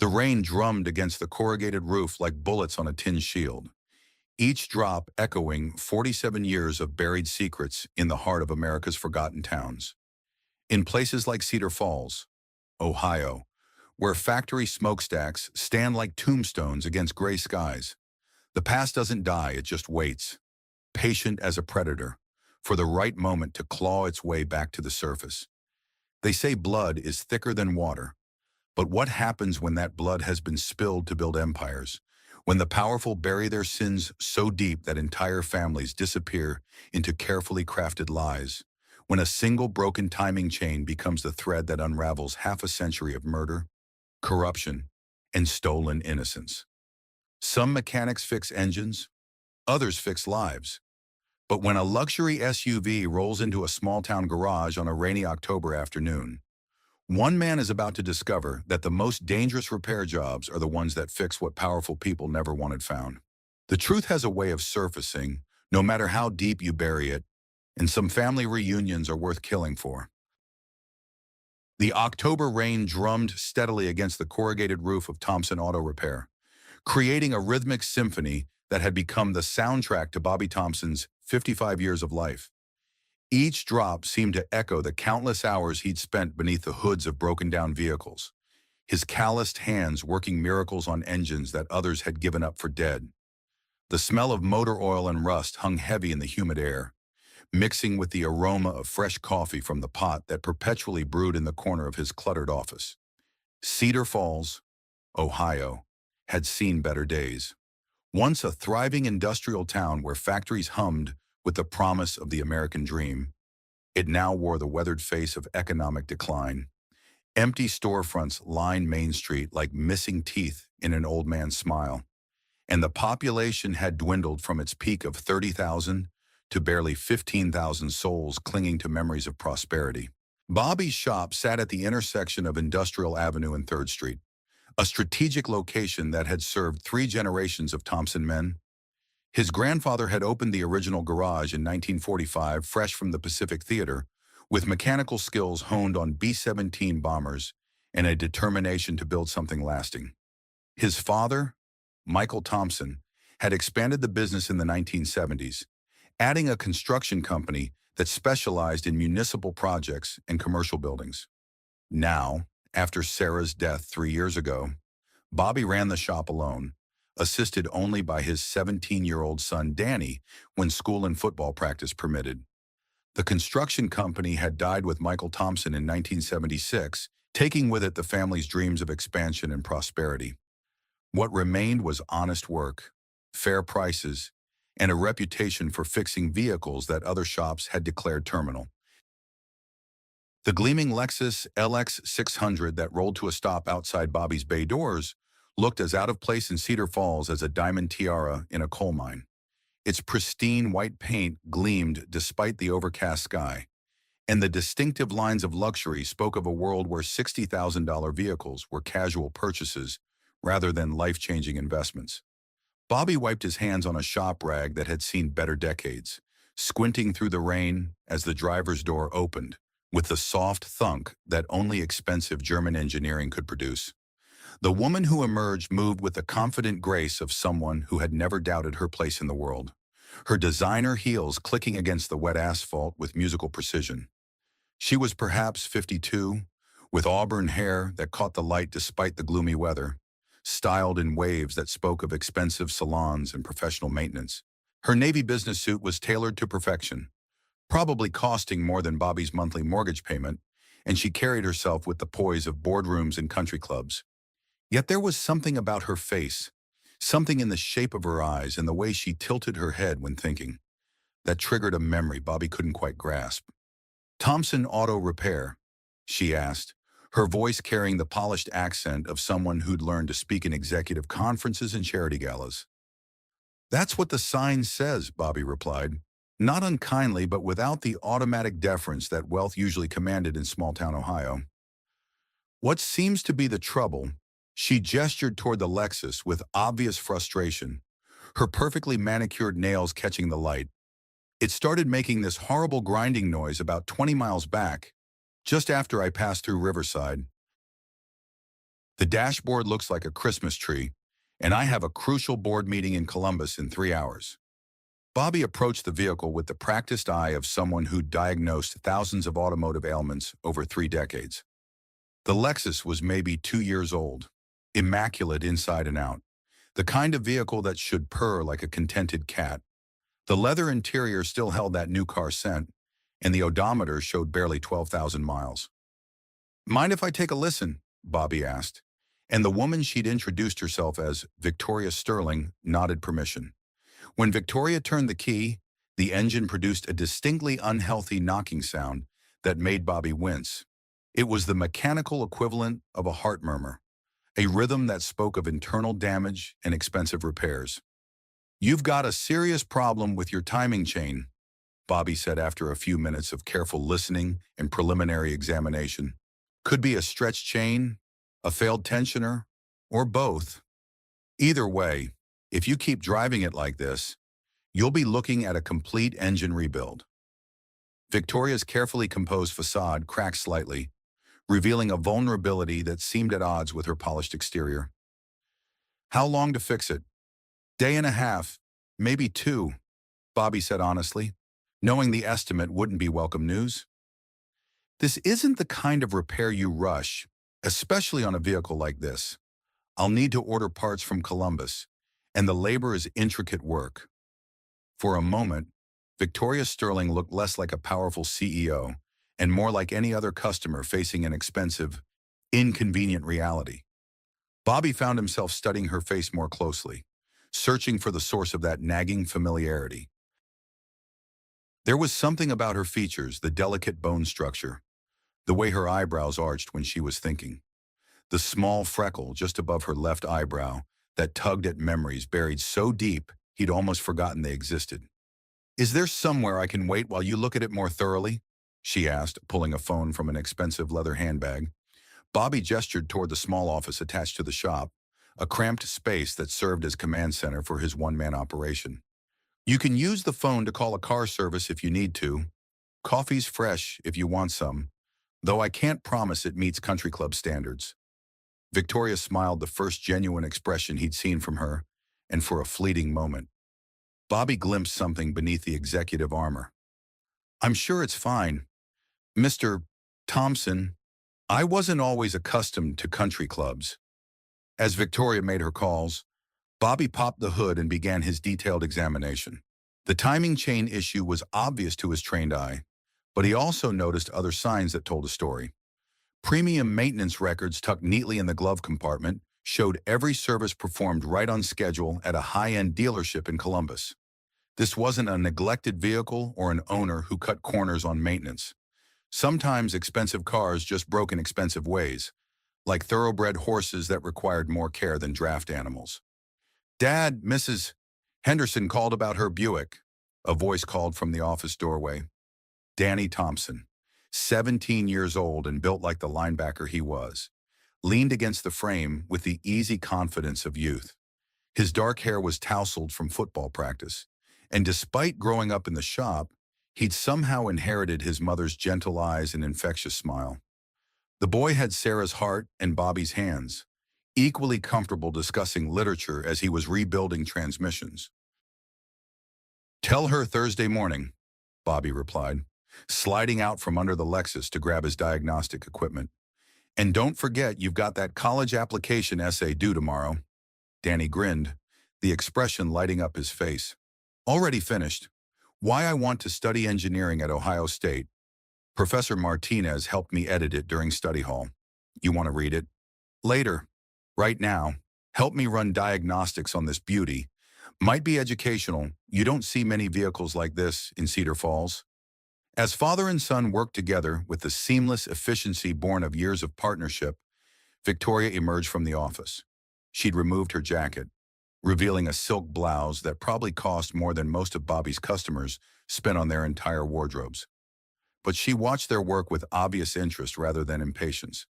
The rain drummed against the corrugated roof like bullets on a tin shield, each drop echoing 47 years of buried secrets in the heart of America's forgotten towns. In places like Cedar Falls, Ohio, where factory smokestacks stand like tombstones against gray skies, the past doesn't die, it just waits, patient as a predator, for the right moment to claw its way back to the surface. They say blood is thicker than water, but what happens when that blood has been spilled to build empires? When the powerful bury their sins so deep that entire families disappear into carefully crafted lies? When a single broken timing chain becomes the thread that unravels half a century of murder, corruption, and stolen innocence? Some mechanics fix engines, others fix lives. But when a luxury SUV rolls into a small-town garage on a rainy October afternoon, one man is about to discover that the most dangerous repair jobs are the ones that fix what powerful people never wanted found. The truth has a way of surfacing, no matter how deep you bury it, and some family reunions are worth killing for. The October rain drummed steadily against the corrugated roof of Thompson Auto Repair, creating a rhythmic symphony that had become the soundtrack to Bobby Thompson's 55 years of life. Each drop seemed to echo the countless hours he'd spent beneath the hoods of broken-down vehicles, his calloused hands working miracles on engines that others had given up for dead. The smell of motor oil and rust hung heavy in the humid air, mixing with the aroma of fresh coffee from the pot that perpetually brewed in the corner of his cluttered office. Cedar Falls, Ohio, had seen better days. Once a thriving industrial town where factories hummed with the promise of the American dream, it now wore the weathered face of economic decline. Empty storefronts lined Main Street like missing teeth in an old man's smile, and the population had dwindled from its peak of 30,000 to barely 15,000 souls clinging to memories of prosperity. Bobby's shop sat at the intersection of Industrial Avenue and 3rd Street, a strategic location that had served 3 generations of Thompson men. His grandfather had opened the original garage in 1945, fresh from the Pacific Theater, with mechanical skills honed on B-17 bombers and a determination to build something lasting. His father, Michael Thompson, had expanded the business in the 1970s, adding a construction company that specialized in municipal projects and commercial buildings. Now, after Sarah's death 3 years ago, Bobby ran the shop alone, assisted only by his 17-year-old son Danny when school and football practice permitted. The construction company had died with Michael Thompson in 1976, taking with it the family's dreams of expansion and prosperity. What remained was honest work, fair prices, and a reputation for fixing vehicles that other shops had declared terminal. The gleaming Lexus LX 600 that rolled to a stop outside Bobby's bay doors looked as out of place in Cedar Falls as a diamond tiara in a coal mine. Its pristine white paint gleamed despite the overcast sky, and the distinctive lines of luxury spoke of a world where $60,000 vehicles were casual purchases rather than life-changing investments. Bobby wiped his hands on a shop rag that had seen better decades, squinting through the rain as the driver's door opened, with the soft thunk that only expensive German engineering could produce. The woman who emerged moved with the confident grace of someone who had never doubted her place in the world, her designer heels clicking against the wet asphalt with musical precision. She was perhaps 52, with auburn hair that caught the light despite the gloomy weather, styled in waves that spoke of expensive salons and professional maintenance. Her navy business suit was tailored to perfection, probably costing more than Bobby's monthly mortgage payment, and she carried herself with the poise of boardrooms and country clubs. Yet there was something about her face, something in the shape of her eyes and the way she tilted her head when thinking, that triggered a memory Bobby couldn't quite grasp. "Thompson Auto Repair?" she asked, her voice carrying the polished accent of someone who'd learned to speak in executive conferences and charity galas. "That's what the sign says," Bobby replied, not unkindly but without the automatic deference that wealth usually commanded in small-town Ohio. "What seems to be the trouble?" She gestured toward the Lexus with obvious frustration, her perfectly manicured nails catching the light. "It started making this horrible grinding noise about 20 miles back, just after I passed through Riverside. The dashboard looks like a Christmas tree, and I have a crucial board meeting in Columbus in 3 hours. Bobby approached the vehicle with the practiced eye of someone who diagnosed thousands of automotive ailments over 3 decades. The Lexus was maybe 2 years old, immaculate inside and out, the kind of vehicle that should purr like a contented cat. The leather interior still held that new car scent, and the odometer showed barely 12,000 miles. Mind if I take a listen? Bobby asked, and the woman she'd introduced herself as Victoria Sterling nodded permission. When Victoria turned the key, the engine produced a distinctly unhealthy knocking sound that made Bobby wince. It was the mechanical equivalent of a heart murmur, a rhythm that spoke of internal damage and expensive repairs. "You've got a serious problem with your timing chain," Bobby said after a few minutes of careful listening and preliminary examination. "Could be a stretched chain, a failed tensioner, or both. Either way, if you keep driving it like this, you'll be looking at a complete engine rebuild." Victoria's carefully composed facade cracked slightly, revealing a vulnerability that seemed at odds with her polished exterior. "How long to fix it?" "Day and a half, maybe 2, Bobby said honestly, knowing the estimate wouldn't be welcome news. "This isn't the kind of repair you rush, especially on a vehicle like this. I'll need to order parts from Columbus, and the labor is intricate work." For a moment, Victoria Sterling looked less like a powerful CEO and more like any other customer facing an expensive, inconvenient reality. Bobby found himself studying her face more closely, searching for the source of that nagging familiarity. There was something about her features, the delicate bone structure, the way her eyebrows arched when she was thinking, the small freckle just above her left eyebrow that tugged at memories buried so deep he'd almost forgotten they existed. "Is there somewhere I can wait while you look at it more thoroughly?" she asked, pulling a phone from an expensive leather handbag. Bobby gestured toward the small office attached to the shop, a cramped space that served as command center for his one-man operation. "You can use the phone to call a car service if you need to. Coffee's fresh if you want some, though I can't promise it meets country club standards." Victoria smiled, the first genuine expression he'd seen from her, and for a fleeting moment, Bobby glimpsed something beneath the executive armor. "I'm sure it's fine. Mr. Thompson, I wasn't always accustomed to country clubs." As Victoria made her calls, Bobby popped the hood and began his detailed examination. The timing chain issue was obvious to his trained eye, but he also noticed other signs that told a story. Premium maintenance records tucked neatly in the glove compartment showed every service performed right on schedule at a high-end dealership in Columbus. This wasn't a neglected vehicle or an owner who cut corners on maintenance. Sometimes expensive cars just broke in expensive ways, like thoroughbred horses that required more care than draft animals. "Dad, Mrs. Henderson called about her Buick," a voice called from the office doorway. Danny Thompson, 17 years old and built like the linebacker he was, leaned against the frame with the easy confidence of youth. His dark hair was tousled from football practice, and despite growing up in the shop, he'd somehow inherited his mother's gentle eyes and infectious smile. The boy had Sarah's heart and Bobby's hands, equally comfortable discussing literature as he was rebuilding transmissions. "Tell her Thursday morning," Bobby replied, sliding out from under the Lexus to grab his diagnostic equipment. "And don't forget you've got that college application essay due tomorrow." Danny grinned, the expression lighting up his face. "Already finished. Why I want to study engineering at Ohio State. Professor Martinez helped me edit it during study hall. You want to read it?" "Later. Right now, help me run diagnostics on this beauty. Might be educational. You don't see many vehicles like this in Cedar Falls." As father and son worked together with the seamless efficiency born of years of partnership, Victoria emerged from the office. She'd removed her jacket, revealing a silk blouse that probably cost more than most of Bobby's customers spent on their entire wardrobes. But she watched their work with obvious interest rather than impatience.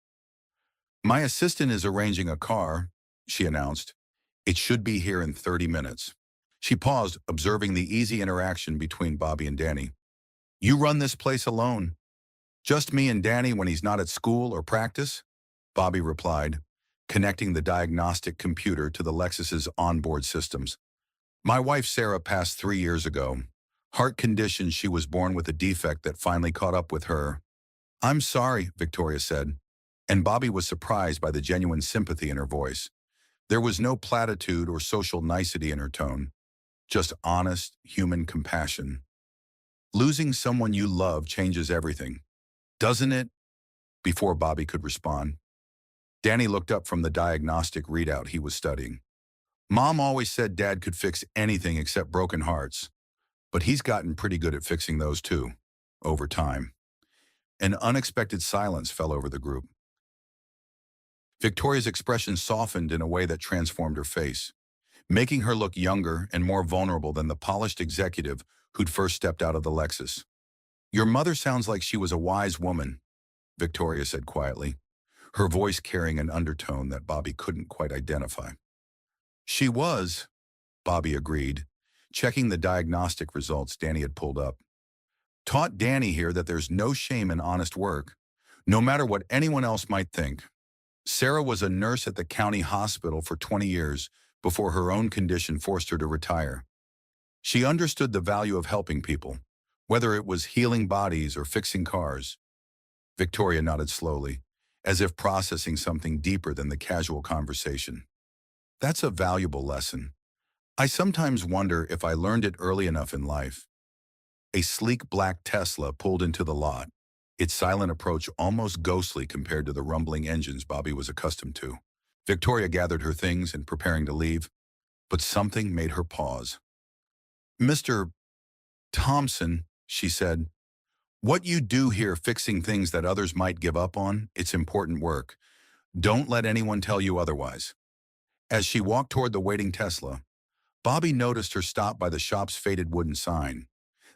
"My assistant is arranging a car," she announced. "It should be here in 30 minutes. She paused, observing the easy interaction between Bobby and Danny. "You run this place alone?" "Just me and Danny when he's not at school or practice," Bobby replied, connecting the diagnostic computer to the Lexus's onboard systems. My wife Sarah passed 3 years ago. Heart condition, she was born with a defect that finally caught up with her. I'm sorry, Victoria said, and Bobby was surprised by the genuine sympathy in her voice. There was no platitude or social nicety in her tone, just honest, human compassion. Losing someone you love changes everything, doesn't it? Before Bobby could respond, Danny looked up from the diagnostic readout he was studying. Mom always said Dad could fix anything except broken hearts, but he's gotten pretty good at fixing those too, over time. An unexpected silence fell over the group. Victoria's expression softened in a way that transformed her face, making her look younger and more vulnerable than the polished executive who'd first stepped out of the Lexus. Your mother sounds like she was a wise woman, Victoria said quietly, her voice carrying an undertone that Bobby couldn't quite identify. She was, Bobby agreed, checking the diagnostic results Danny had pulled up. Taught Danny here that there's no shame in honest work, no matter what anyone else might think. Sarah was a nurse at the county hospital for 20 years before her own condition forced her to retire. She understood the value of helping people, whether it was healing bodies or fixing cars. Victoria nodded slowly, as if processing something deeper than the casual conversation. That's a valuable lesson. I sometimes wonder if I learned it early enough in life. A sleek black Tesla pulled into the lot, its silent approach almost ghostly compared to the rumbling engines Bobby was accustomed to. Victoria gathered her things and preparing to leave, but something made her pause. Mr. Thompson, she said, what you do here fixing things that others might give up on, it's important work. Don't let anyone tell you otherwise. As she walked toward the waiting Tesla, Bobby noticed her stop by the shop's faded wooden sign.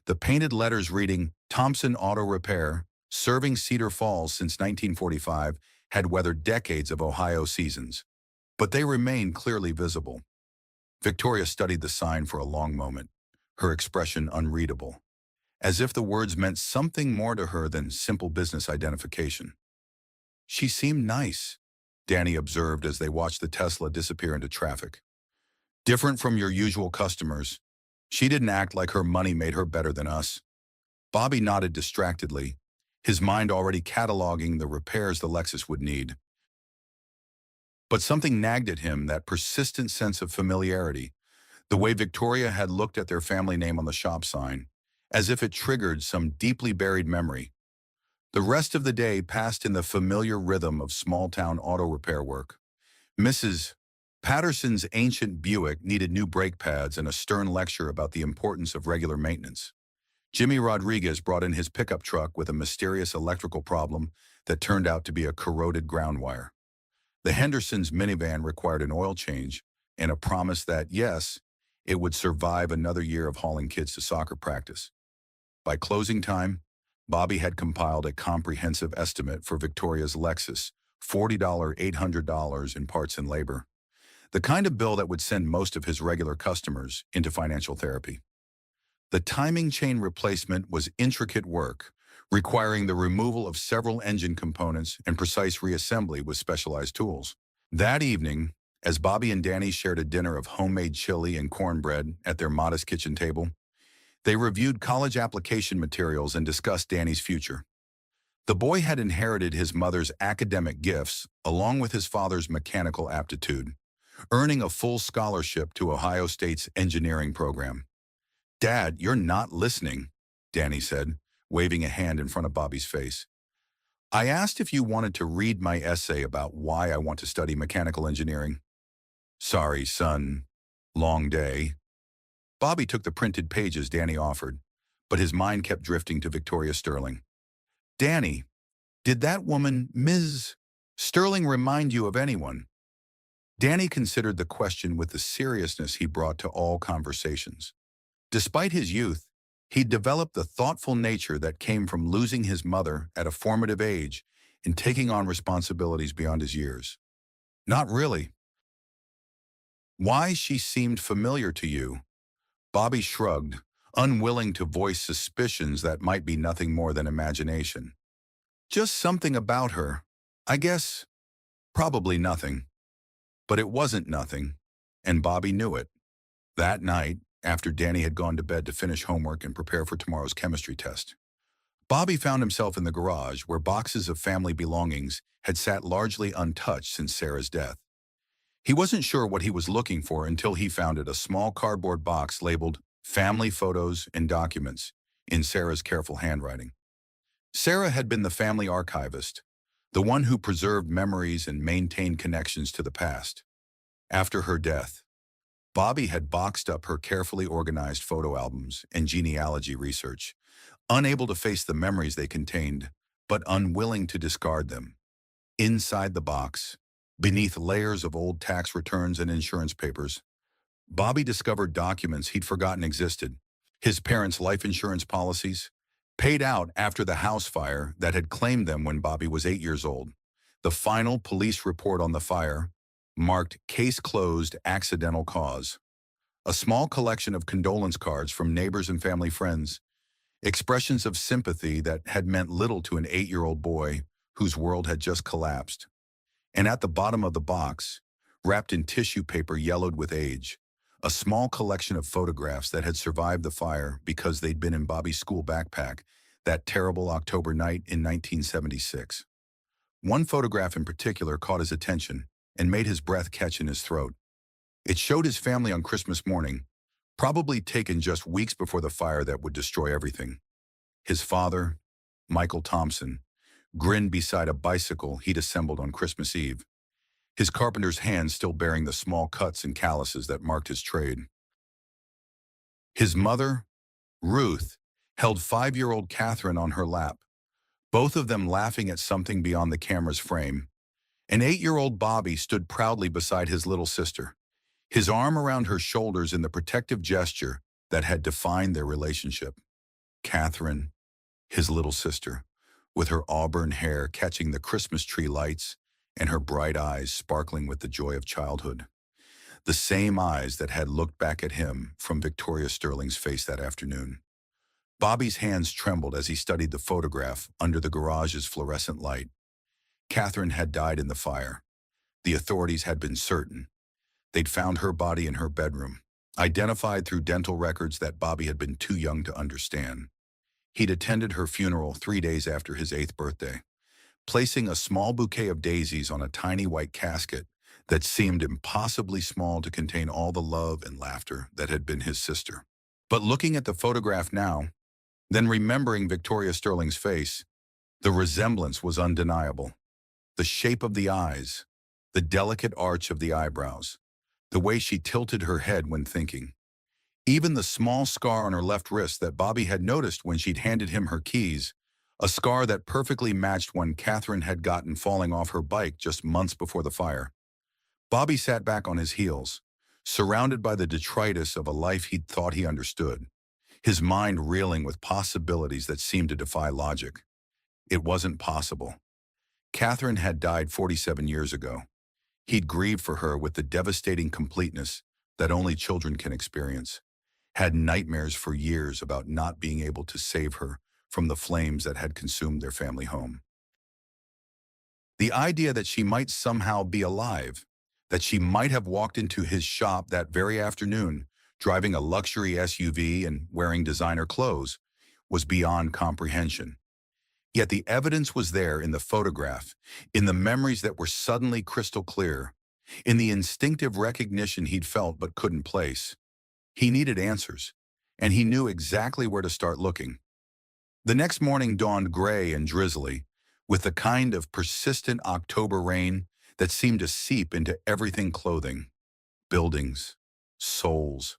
The painted letters reading, Thompson Auto Repair, serving Cedar Falls since 1945, had weathered decades of Ohio seasons. But they remained clearly visible. Victoria studied the sign for a long moment, her expression unreadable, as if the words meant something more to her than simple business identification. She seemed nice, Danny observed as they watched the Tesla disappear into traffic. Different from your usual customers. She didn't act like her money made her better than us. Bobby nodded distractedly, his mind already cataloging the repairs the Lexus would need. But something nagged at him, that persistent sense of familiarity, the way Victoria had looked at their family name on the shop sign, as if it triggered some deeply buried memory. The rest of the day passed in the familiar rhythm of small-town auto repair work. Mrs. Patterson's ancient Buick needed new brake pads and a stern lecture about the importance of regular maintenance. Jimmy Rodriguez brought in his pickup truck with a mysterious electrical problem that turned out to be a corroded ground wire. The Hendersons' minivan required an oil change and a promise that, yes, it would survive another year of hauling kids to soccer practice. By closing time, Bobby had compiled a comprehensive estimate for Victoria's Lexus, $40, $800 in parts and labor. The kind of bill that would send most of his regular customers into financial therapy. The timing chain replacement was intricate work, requiring the removal of several engine components and precise reassembly with specialized tools. That evening, as Bobby and Danny shared a dinner of homemade chili and cornbread at their modest kitchen table, they reviewed college application materials and discussed Danny's future. The boy had inherited his mother's academic gifts along with his father's mechanical aptitude, earning a full scholarship to Ohio State's engineering program. Dad, you're not listening, Danny said, waving a hand in front of Bobby's face. I asked if you wanted to read my essay about why I want to study mechanical engineering. Sorry, son. Long day. Bobby took the printed pages Danny offered, but his mind kept drifting to Victoria Sterling. Danny, did that woman, Ms. Sterling, remind you of anyone? Danny considered the question with the seriousness he brought to all conversations. Despite his youth, he'd developed the thoughtful nature that came from losing his mother at a formative age and taking on responsibilities beyond his years. Not really. Why she seemed familiar to you? Bobby shrugged, unwilling to voice suspicions that might be nothing more than imagination. Just something about her. I guess, probably nothing. But it wasn't nothing, and Bobby knew it. That night, after Danny had gone to bed to finish homework and prepare for tomorrow's chemistry test, Bobby found himself in the garage where boxes of family belongings had sat largely untouched since Sarah's death. He wasn't sure what he was looking for until he found it, a small cardboard box labeled Family Photos and Documents in Sarah's careful handwriting. Sarah had been the family archivist, the one who preserved memories and maintained connections to the past. After her death, Bobby had boxed up her carefully organized photo albums and genealogy research, unable to face the memories they contained, but unwilling to discard them. Inside the box, beneath layers of old tax returns and insurance papers, Bobby discovered documents he'd forgotten existed. His parents' life insurance policies, paid out after the house fire that had claimed them when Bobby was 8 years old. The final police report on the fire, marked Case Closed, Accidental Cause. A small collection of condolence cards from neighbors and family friends, expressions of sympathy that had meant little to an 8-year-old boy whose world had just collapsed. And at the bottom of the box, wrapped in tissue paper yellowed with age, a small collection of photographs that had survived the fire because they'd been in Bobby's school backpack that terrible October night in 1976. One photograph in particular caught his attention and made his breath catch in his throat. It showed his family on Christmas morning, probably taken just weeks before the fire that would destroy everything. His father, Michael Thompson, grinned beside a bicycle he'd assembled on Christmas Eve, his carpenter's hands still bearing the small cuts and calluses that marked his trade. His mother, Ruth, held 5-year-old Catherine on her lap, both of them laughing at something beyond the camera's frame. And 8-year-old Bobby stood proudly beside his little sister, his arm around her shoulders in the protective gesture that had defined their relationship. Catherine, his little sister, with her auburn hair catching the Christmas tree lights and her bright eyes sparkling with the joy of childhood. The same eyes that had looked back at him from Victoria Sterling's face that afternoon. Bobby's hands trembled as he studied the photograph under the garage's fluorescent light. Catherine had died in the fire. The authorities had been certain. They'd found her body in her bedroom, identified through dental records that Bobby had been too young to understand. He'd attended her funeral 3 days after his 8th birthday, placing a small bouquet of daisies on a tiny white casket that seemed impossibly small to contain all the love and laughter that had been his sister. But looking at the photograph now, then remembering Victoria Sterling's face, the resemblance was undeniable. The shape of the eyes, the delicate arch of the eyebrows, the way she tilted her head when thinking. Even the small scar on her left wrist that Bobby had noticed when she'd handed him her keys, a scar that perfectly matched one Catherine had gotten falling off her bike just months before the fire. Bobby sat back on his heels, surrounded by the detritus of a life he'd thought he understood, his mind reeling with possibilities that seemed to defy logic. It wasn't possible. Catherine had died 47 years ago. He'd grieved for her with the devastating completeness that only children can experience, had nightmares for years about not being able to save her from the flames that had consumed their family home. The idea that she might somehow be alive, that she might have walked into his shop that very afternoon, driving a luxury SUV and wearing designer clothes, was beyond comprehension. Yet the evidence was there in the photograph, in the memories that were suddenly crystal clear, in the instinctive recognition he'd felt but couldn't place. He needed answers, and he knew exactly where to start looking. The next morning dawned gray and drizzly, with the kind of persistent October rain that seemed to seep into everything: clothing, buildings, souls.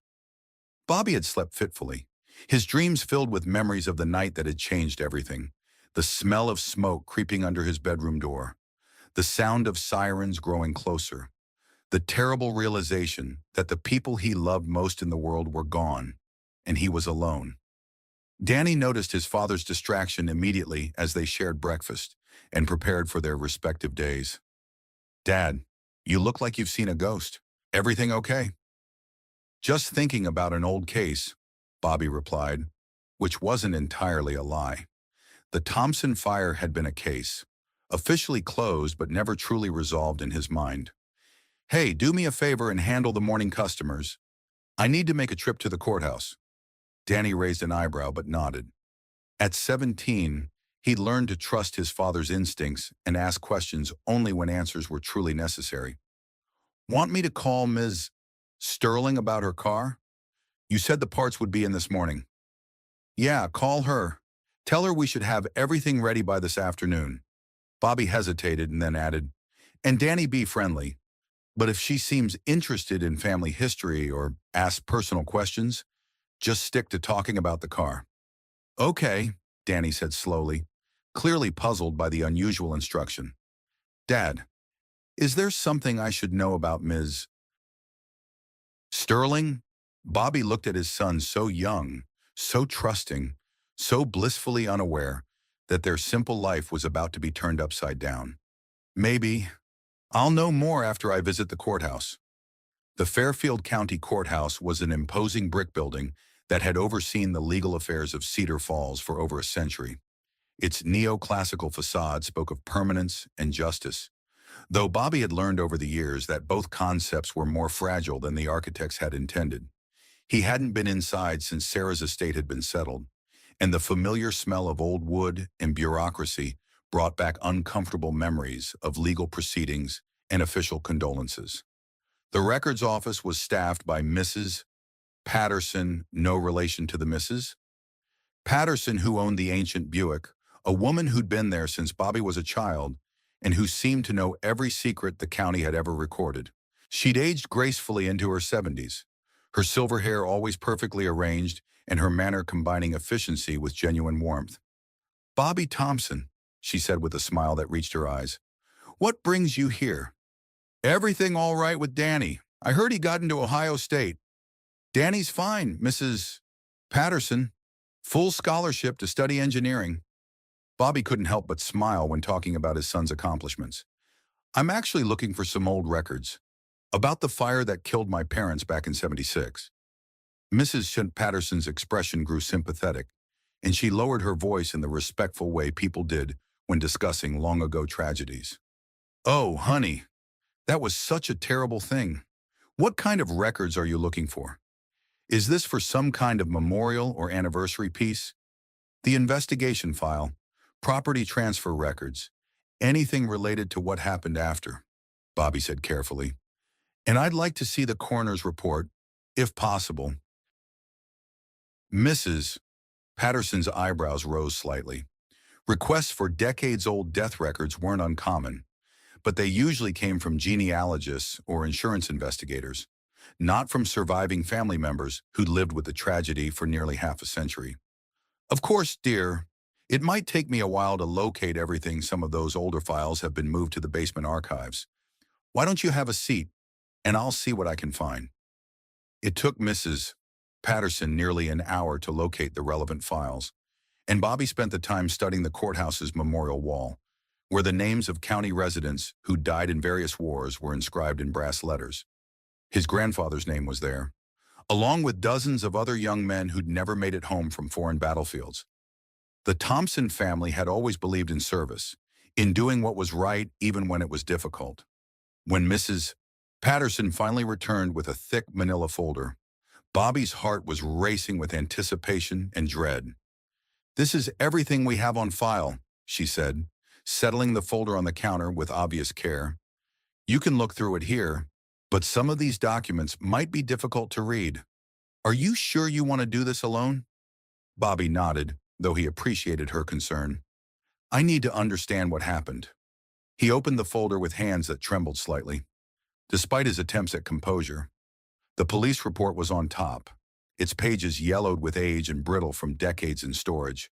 Bobby had slept fitfully, his dreams filled with memories of the night that had changed everything. The smell of smoke creeping under his bedroom door, the sound of sirens growing closer, the terrible realization that the people he loved most in the world were gone, and he was alone. Danny noticed his father's distraction immediately as they shared breakfast and prepared for their respective days. "Dad, you look like you've seen a ghost. Everything okay?" "Just thinking about an old case," Bobby replied, which wasn't entirely a lie. The Thompson fire had been a case, officially closed but never truly resolved in his mind. Hey, do me a favor and handle the morning customers. I need to make a trip to the courthouse. Danny raised an eyebrow but nodded. At 17, he'd learned to trust his father's instincts and ask questions only when answers were truly necessary. Want me to call Ms. Sterling about her car? You said the parts would be in this morning. Yeah, call her. Tell her we should have everything ready by this afternoon. Bobby hesitated and then added, and Danny, be friendly. But if she seems interested in family history or asks personal questions, just stick to talking about the car. Okay, Danny said slowly, clearly puzzled by the unusual instruction. Dad, is there something I should know about Ms. Sterling? Bobby looked at his son so young, so trusting, so blissfully unaware that their simple life was about to be turned upside down. Maybe. I'll know more after I visit the courthouse. The Fairfield County Courthouse was an imposing brick building that had overseen the legal affairs of Cedar Falls for over a century. Its neoclassical facade spoke of permanence and justice, though Bobby had learned over the years that both concepts were more fragile than the architects had intended. He hadn't been inside since Sarah's estate had been settled, and the familiar smell of old wood and bureaucracy brought back uncomfortable memories of legal proceedings and official condolences. The records office was staffed by Mrs. Patterson, no relation to the Mrs. Patterson, who owned the ancient Buick, a woman who'd been there since Bobby was a child and who seemed to know every secret the county had ever recorded. She'd aged gracefully into her 70s, her silver hair always perfectly arranged and her manner combining efficiency with genuine warmth. Bobby Thompson, she said with a smile that reached her eyes. What brings you here? Everything all right with Danny. I heard he got into Ohio State. Danny's fine, Mrs. Patterson. Full scholarship to study engineering. Bobby couldn't help but smile when talking about his son's accomplishments. I'm actually looking for some old records about the fire that killed my parents back in '76. Mrs. Patterson's expression grew sympathetic, and she lowered her voice in the respectful way people did when discussing long-ago tragedies. Oh, honey, that was such a terrible thing. What kind of records are you looking for? Is this for some kind of memorial or anniversary piece? The investigation file, property transfer records, anything related to what happened after, Bobby said carefully. And I'd like to see the coroner's report, if possible. Mrs. Patterson's eyebrows rose slightly. Requests for decades-old death records weren't uncommon, but they usually came from genealogists or insurance investigators, not from surviving family members who'd lived with the tragedy for nearly half a century. Of course, dear, it might take me a while to locate everything. Some of those older files have been moved to the basement archives. Why don't you have a seat, and I'll see what I can find. It took Mrs. Patterson nearly an hour to locate the relevant files, and Bobby spent the time studying the courthouse's memorial wall, where the names of county residents who died in various wars were inscribed in brass letters. His grandfather's name was there, along with dozens of other young men who'd never made it home from foreign battlefields. The Thompson family had always believed in service, in doing what was right even when it was difficult. When Mrs. Patterson finally returned with a thick manila folder, Bobby's heart was racing with anticipation and dread. This is everything we have on file, she said, settling the folder on the counter with obvious care. You can look through it here, but some of these documents might be difficult to read. Are you sure you want to do this alone? Bobby nodded, though he appreciated her concern. I need to understand what happened. He opened the folder with hands that trembled slightly. Despite his attempts at composure, the police report was on top, its pages yellowed with age and brittle from decades in storage.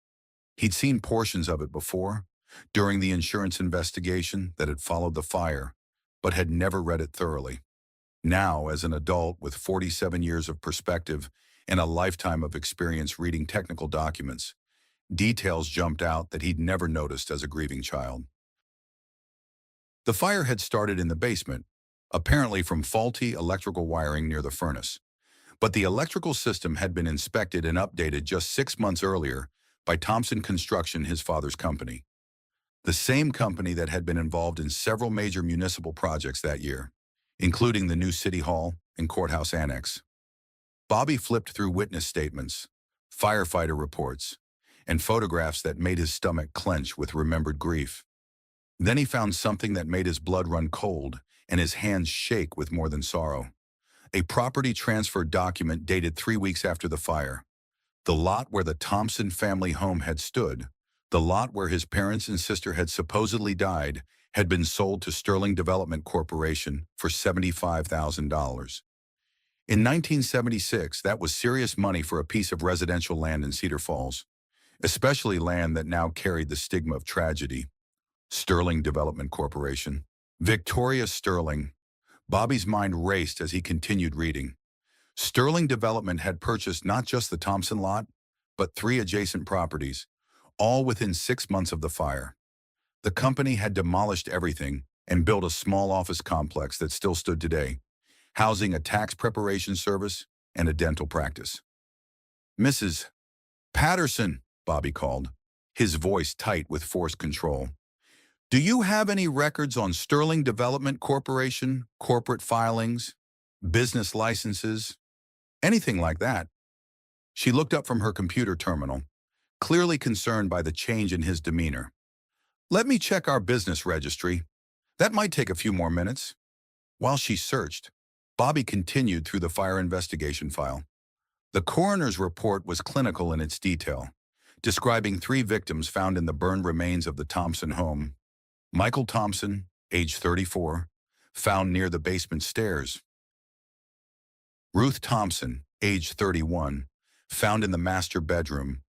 He'd seen portions of it before, during the insurance investigation that had followed the fire, but had never read it thoroughly. Now, as an adult with 47 years of perspective and a lifetime of experience reading technical documents, details jumped out that he'd never noticed as a grieving child. The fire had started in the basement, apparently from faulty electrical wiring near the furnace. But the electrical system had been inspected and updated just 6 months earlier by Thompson Construction, his father's company. The same company that had been involved in several major municipal projects that year. including the new city hall and courthouse annex. Bobby flipped through witness statements, firefighter reports, and photographs that made his stomach clench with remembered grief. Then he found something that made his blood run cold and his hands shake with more than sorrow. A property transfer document dated 3 weeks after the fire. The lot where the Thompson family home had stood, the lot where his parents and sister had supposedly died, had been sold to Sterling Development Corporation for $75,000. In 1976, that was serious money for a piece of residential land in Cedar Falls, especially land that now carried the stigma of tragedy. Sterling Development Corporation. Victoria Sterling. Bobby's mind raced as he continued reading. Sterling Development had purchased not just the Thompson lot, but 3 adjacent properties, all within 6 months of the fire. The company had demolished everything and built a small office complex that still stood today, housing a tax preparation service and a dental practice. "Mrs. Patterson," Bobby called, his voice tight with forced control. "Do you have any records on Sterling Development Corporation, corporate filings, business licenses, anything like that?" She looked up from her computer terminal, clearly concerned by the change in his demeanor. "Let me check our business registry. That might take a few more minutes." While she searched, Bobby continued through the fire investigation file. The coroner's report was clinical in its detail, describing 3 victims found in the burned remains of the Thompson home. Michael Thompson, age 34, found near the basement stairs. Ruth Thompson, age 31, found in the master bedroom.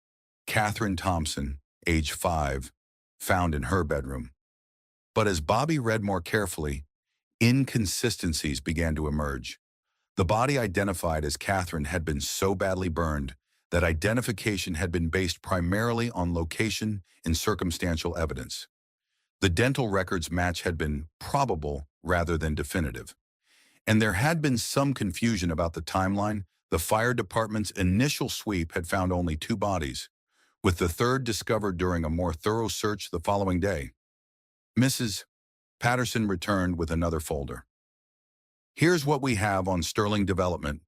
Catherine Thompson, age 5, found in her bedroom. But as Bobby read more carefully, inconsistencies began to emerge. The body identified as Catherine had been so badly burned that identification had been based primarily on location and circumstantial evidence. The dental records match had been probable rather than definitive. And there had been some confusion about the timeline. The fire department's initial sweep had found only 2 bodies, with the third discovered during a more thorough search the following day. Mrs. Patterson returned with another folder. "Here's what we have on Sterling Development.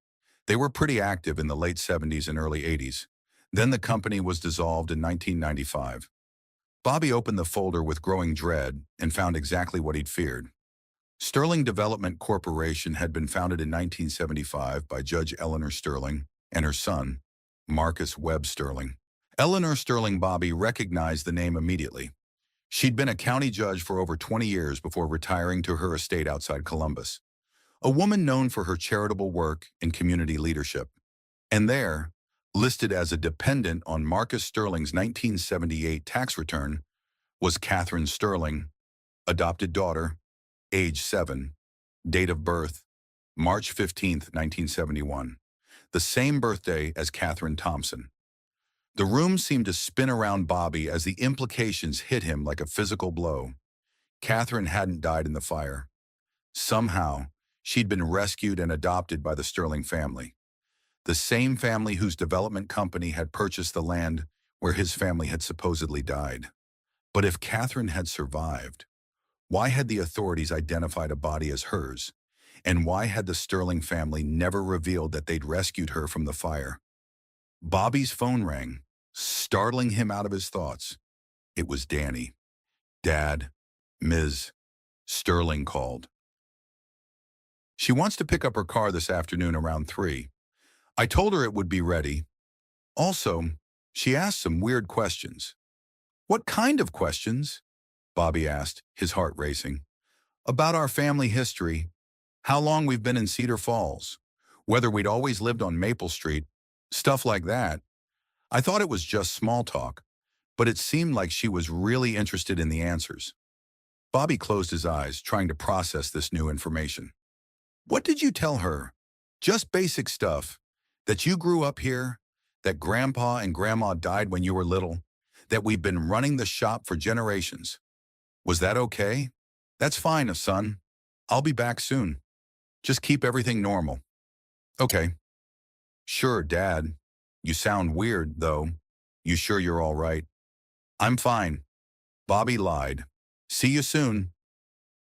They were pretty active in the late 70s and early 80s. Then the company was dissolved in 1995. Bobby opened the folder with growing dread and found exactly what he'd feared. Sterling Development Corporation had been founded in 1975 by Judge Eleanor Sterling and her son, Marcus Webb Sterling. Eleanor Sterling. Bobby recognized the name immediately. She'd been a county judge for over 20 years before retiring to her estate outside Columbus. A woman known for her charitable work and community leadership. And there, listed as a dependent on Marcus Sterling's 1978 tax return, was Catherine Sterling, adopted daughter, age 7, date of birth, March 15, 1971, the same birthday as Catherine Thompson. The room seemed to spin around Bobby as the implications hit him like a physical blow. Catherine hadn't died in the fire. Somehow, she'd been rescued and adopted by the Sterling family, the same family whose development company had purchased the land where his family had supposedly died. But if Catherine had survived, why had the authorities identified a body as hers? And why had the Sterling family never revealed that they'd rescued her from the fire? Bobby's phone rang, startling him out of his thoughts. It was Danny. "Dad, Ms. Sterling called. She wants to pick up her car this afternoon around 3. I told her it would be ready. Also, she asked some weird questions." "What kind of questions?" Bobby asked, his heart racing. "About our family history, how long we've been in Cedar Falls, whether we'd always lived on Maple Street, stuff like that. I thought it was just small talk, but it seemed like she was really interested in the answers." Bobby closed his eyes, trying to process this new information. "What did you tell her?" "Just basic stuff. That you grew up here, that Grandpa and Grandma died when you were little, that we've been running the shop for generations." "Was that okay?" "That's fine, son. I'll be back soon. Just keep everything normal." "Okay." "Sure, Dad. You sound weird, though. You sure you're all right?" "I'm fine." Bobby lied. "See you soon."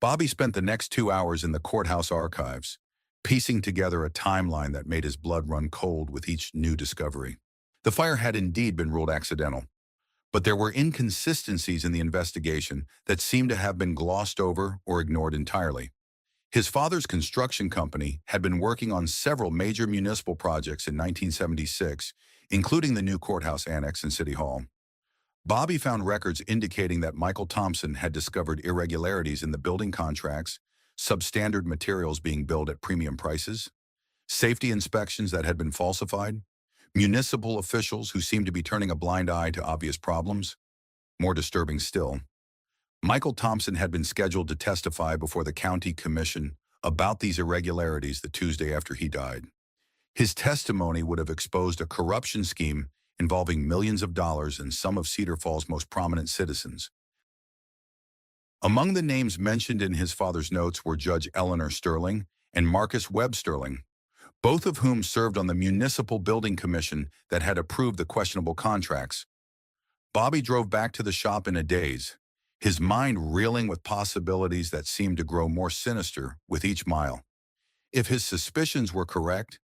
Bobby spent the next 2 hours in the courthouse archives, piecing together a timeline that made his blood run cold with each new discovery. The fire had indeed been ruled accidental, but there were inconsistencies in the investigation that seemed to have been glossed over or ignored entirely. His father's construction company had been working on several major municipal projects in 1976, including the new courthouse annex and City Hall. Bobby found records indicating that Michael Thompson had discovered irregularities in the building contracts, substandard materials being billed at premium prices, safety inspections that had been falsified, municipal officials who seemed to be turning a blind eye to obvious problems. More disturbing still, Michael Thompson had been scheduled to testify before the county commission about these irregularities the Tuesday after he died. His testimony would have exposed a corruption scheme involving millions of dollars and some of Cedar Falls' most prominent citizens. Among the names mentioned in his father's notes were Judge Eleanor Sterling and Marcus Webb Sterling, both of whom served on the Municipal Building Commission that had approved the questionable contracts. Bobby drove back to the shop in a daze, his mind reeling with possibilities that seemed to grow more sinister with each mile. If his suspicions were correct,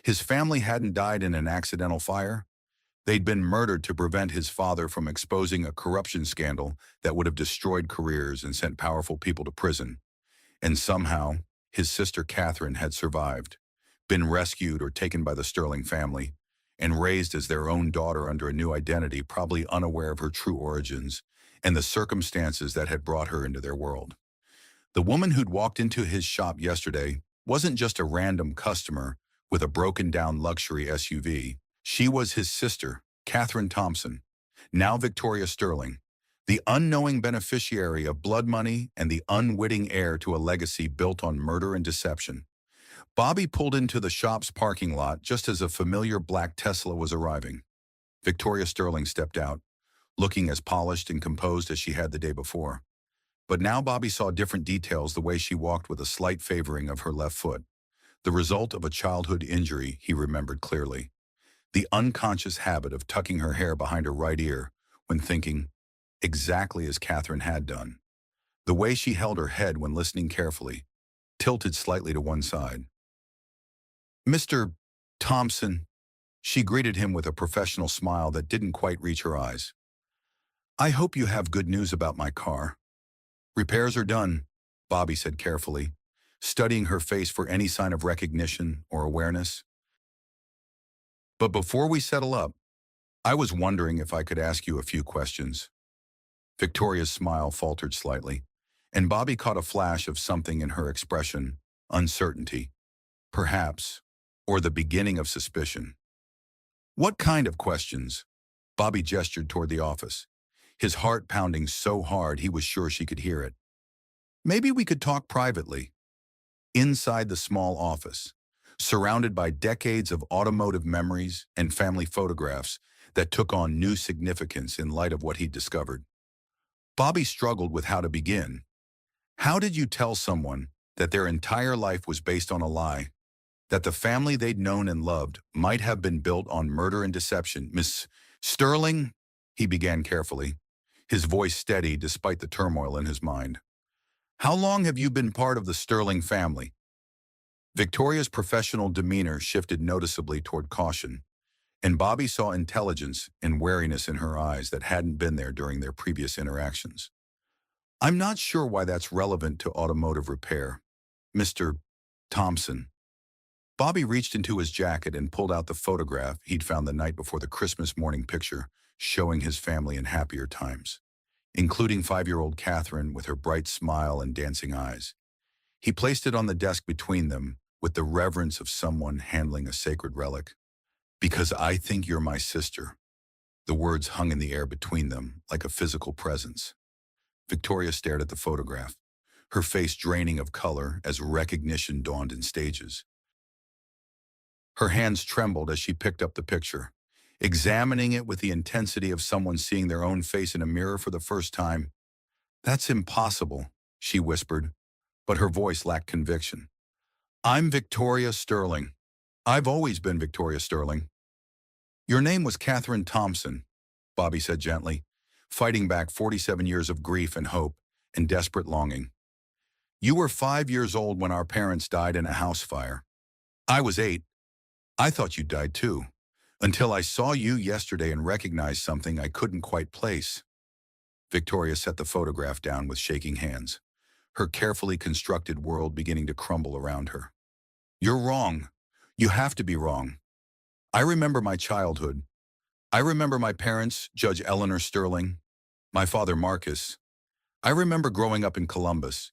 his family hadn't died in an accidental fire. They'd been murdered to prevent his father from exposing a corruption scandal that would have destroyed careers and sent powerful people to prison. And somehow, his sister Catherine had survived, been rescued or taken by the Sterling family, and raised as their own daughter under a new identity, probably unaware of her true origins and the circumstances that had brought her into their world. The woman who'd walked into his shop yesterday wasn't just a random customer with a broken-down luxury SUV. She was his sister, Catherine Thompson, now Victoria Sterling, the unknowing beneficiary of blood money and the unwitting heir to a legacy built on murder and deception. Bobby pulled into the shop's parking lot just as a familiar black Tesla was arriving. Victoria Sterling stepped out, looking as polished and composed as she had the day before. But now Bobby saw different details, the way she walked with a slight favoring of her left foot. The result of a childhood injury, he remembered clearly. The unconscious habit of tucking her hair behind her right ear when thinking, exactly as Catherine had done. The way she held her head when listening carefully, tilted slightly to one side. "Mr. Thompson," she greeted him with a professional smile that didn't quite reach her eyes. "I hope you have good news about my car." "Repairs are done," Bobby said carefully, studying her face for any sign of recognition or awareness. "But before we settle up, I was wondering if I could ask you a few questions." Victoria's smile faltered slightly, and Bobby caught a flash of something in her expression, uncertainty, perhaps, or the beginning of suspicion. "What kind of questions?" Bobby gestured toward the office, his heart pounding so hard he was sure she could hear it. "Maybe we could talk privately." Inside the small office, surrounded by decades of automotive memories and family photographs that took on new significance in light of what he'd discovered, Bobby struggled with how to begin. How did you tell someone that their entire life was based on a lie, that the family they'd known and loved might have been built on murder and deception? "Miss Sterling," he began carefully, his voice steady despite the turmoil in his mind. "How long have you been part of the Sterling family?" Victoria's professional demeanor shifted noticeably toward caution, and Bobby saw intelligence and wariness in her eyes that hadn't been there during their previous interactions. "I'm not sure why that's relevant to automotive repair, Mr. Thompson." Bobby reached into his jacket and pulled out the photograph he'd found the night before, the Christmas morning picture showing his family in happier times, including 5-year-old Catherine with her bright smile and dancing eyes. He placed it on the desk between them with the reverence of someone handling a sacred relic. "Because I think you're my sister." The words hung in the air between them like a physical presence. Victoria stared at the photograph, her face draining of color as recognition dawned in stages. Her hands trembled as she picked up the picture, examining it with the intensity of someone seeing their own face in a mirror for the first time. "That's impossible," she whispered, but her voice lacked conviction. "I'm Victoria Sterling. I've always been Victoria Sterling." "Your name was Catherine Thompson," Bobby said gently, fighting back 47 years of grief and hope and desperate longing. You were 5 years old when our parents died in a house fire. I was 8. I thought you died too, until I saw you yesterday and recognized something I couldn't quite place. Victoria set the photograph down with shaking hands, her carefully constructed world beginning to crumble around her. You're wrong. You have to be wrong. I remember my childhood. I remember my parents, Judge Eleanor Sterling, my father Marcus. I remember growing up in Columbus,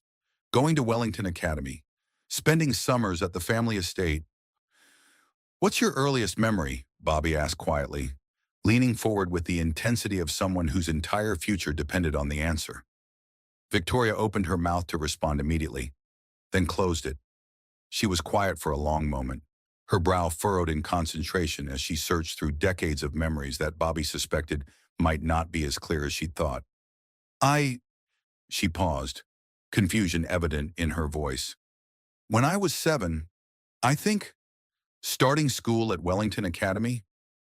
going to Wellington Academy, spending summers at the family estate. What's your earliest memory? Bobby asked quietly, leaning forward with the intensity of someone whose entire future depended on the answer. Victoria opened her mouth to respond immediately, then closed it. She was quiet for a long moment, her brow furrowed in concentration as she searched through decades of memories that Bobby suspected might not be as clear as she'd thought. She paused, confusion evident in her voice. When I was 7, I think, starting school at Wellington Academy,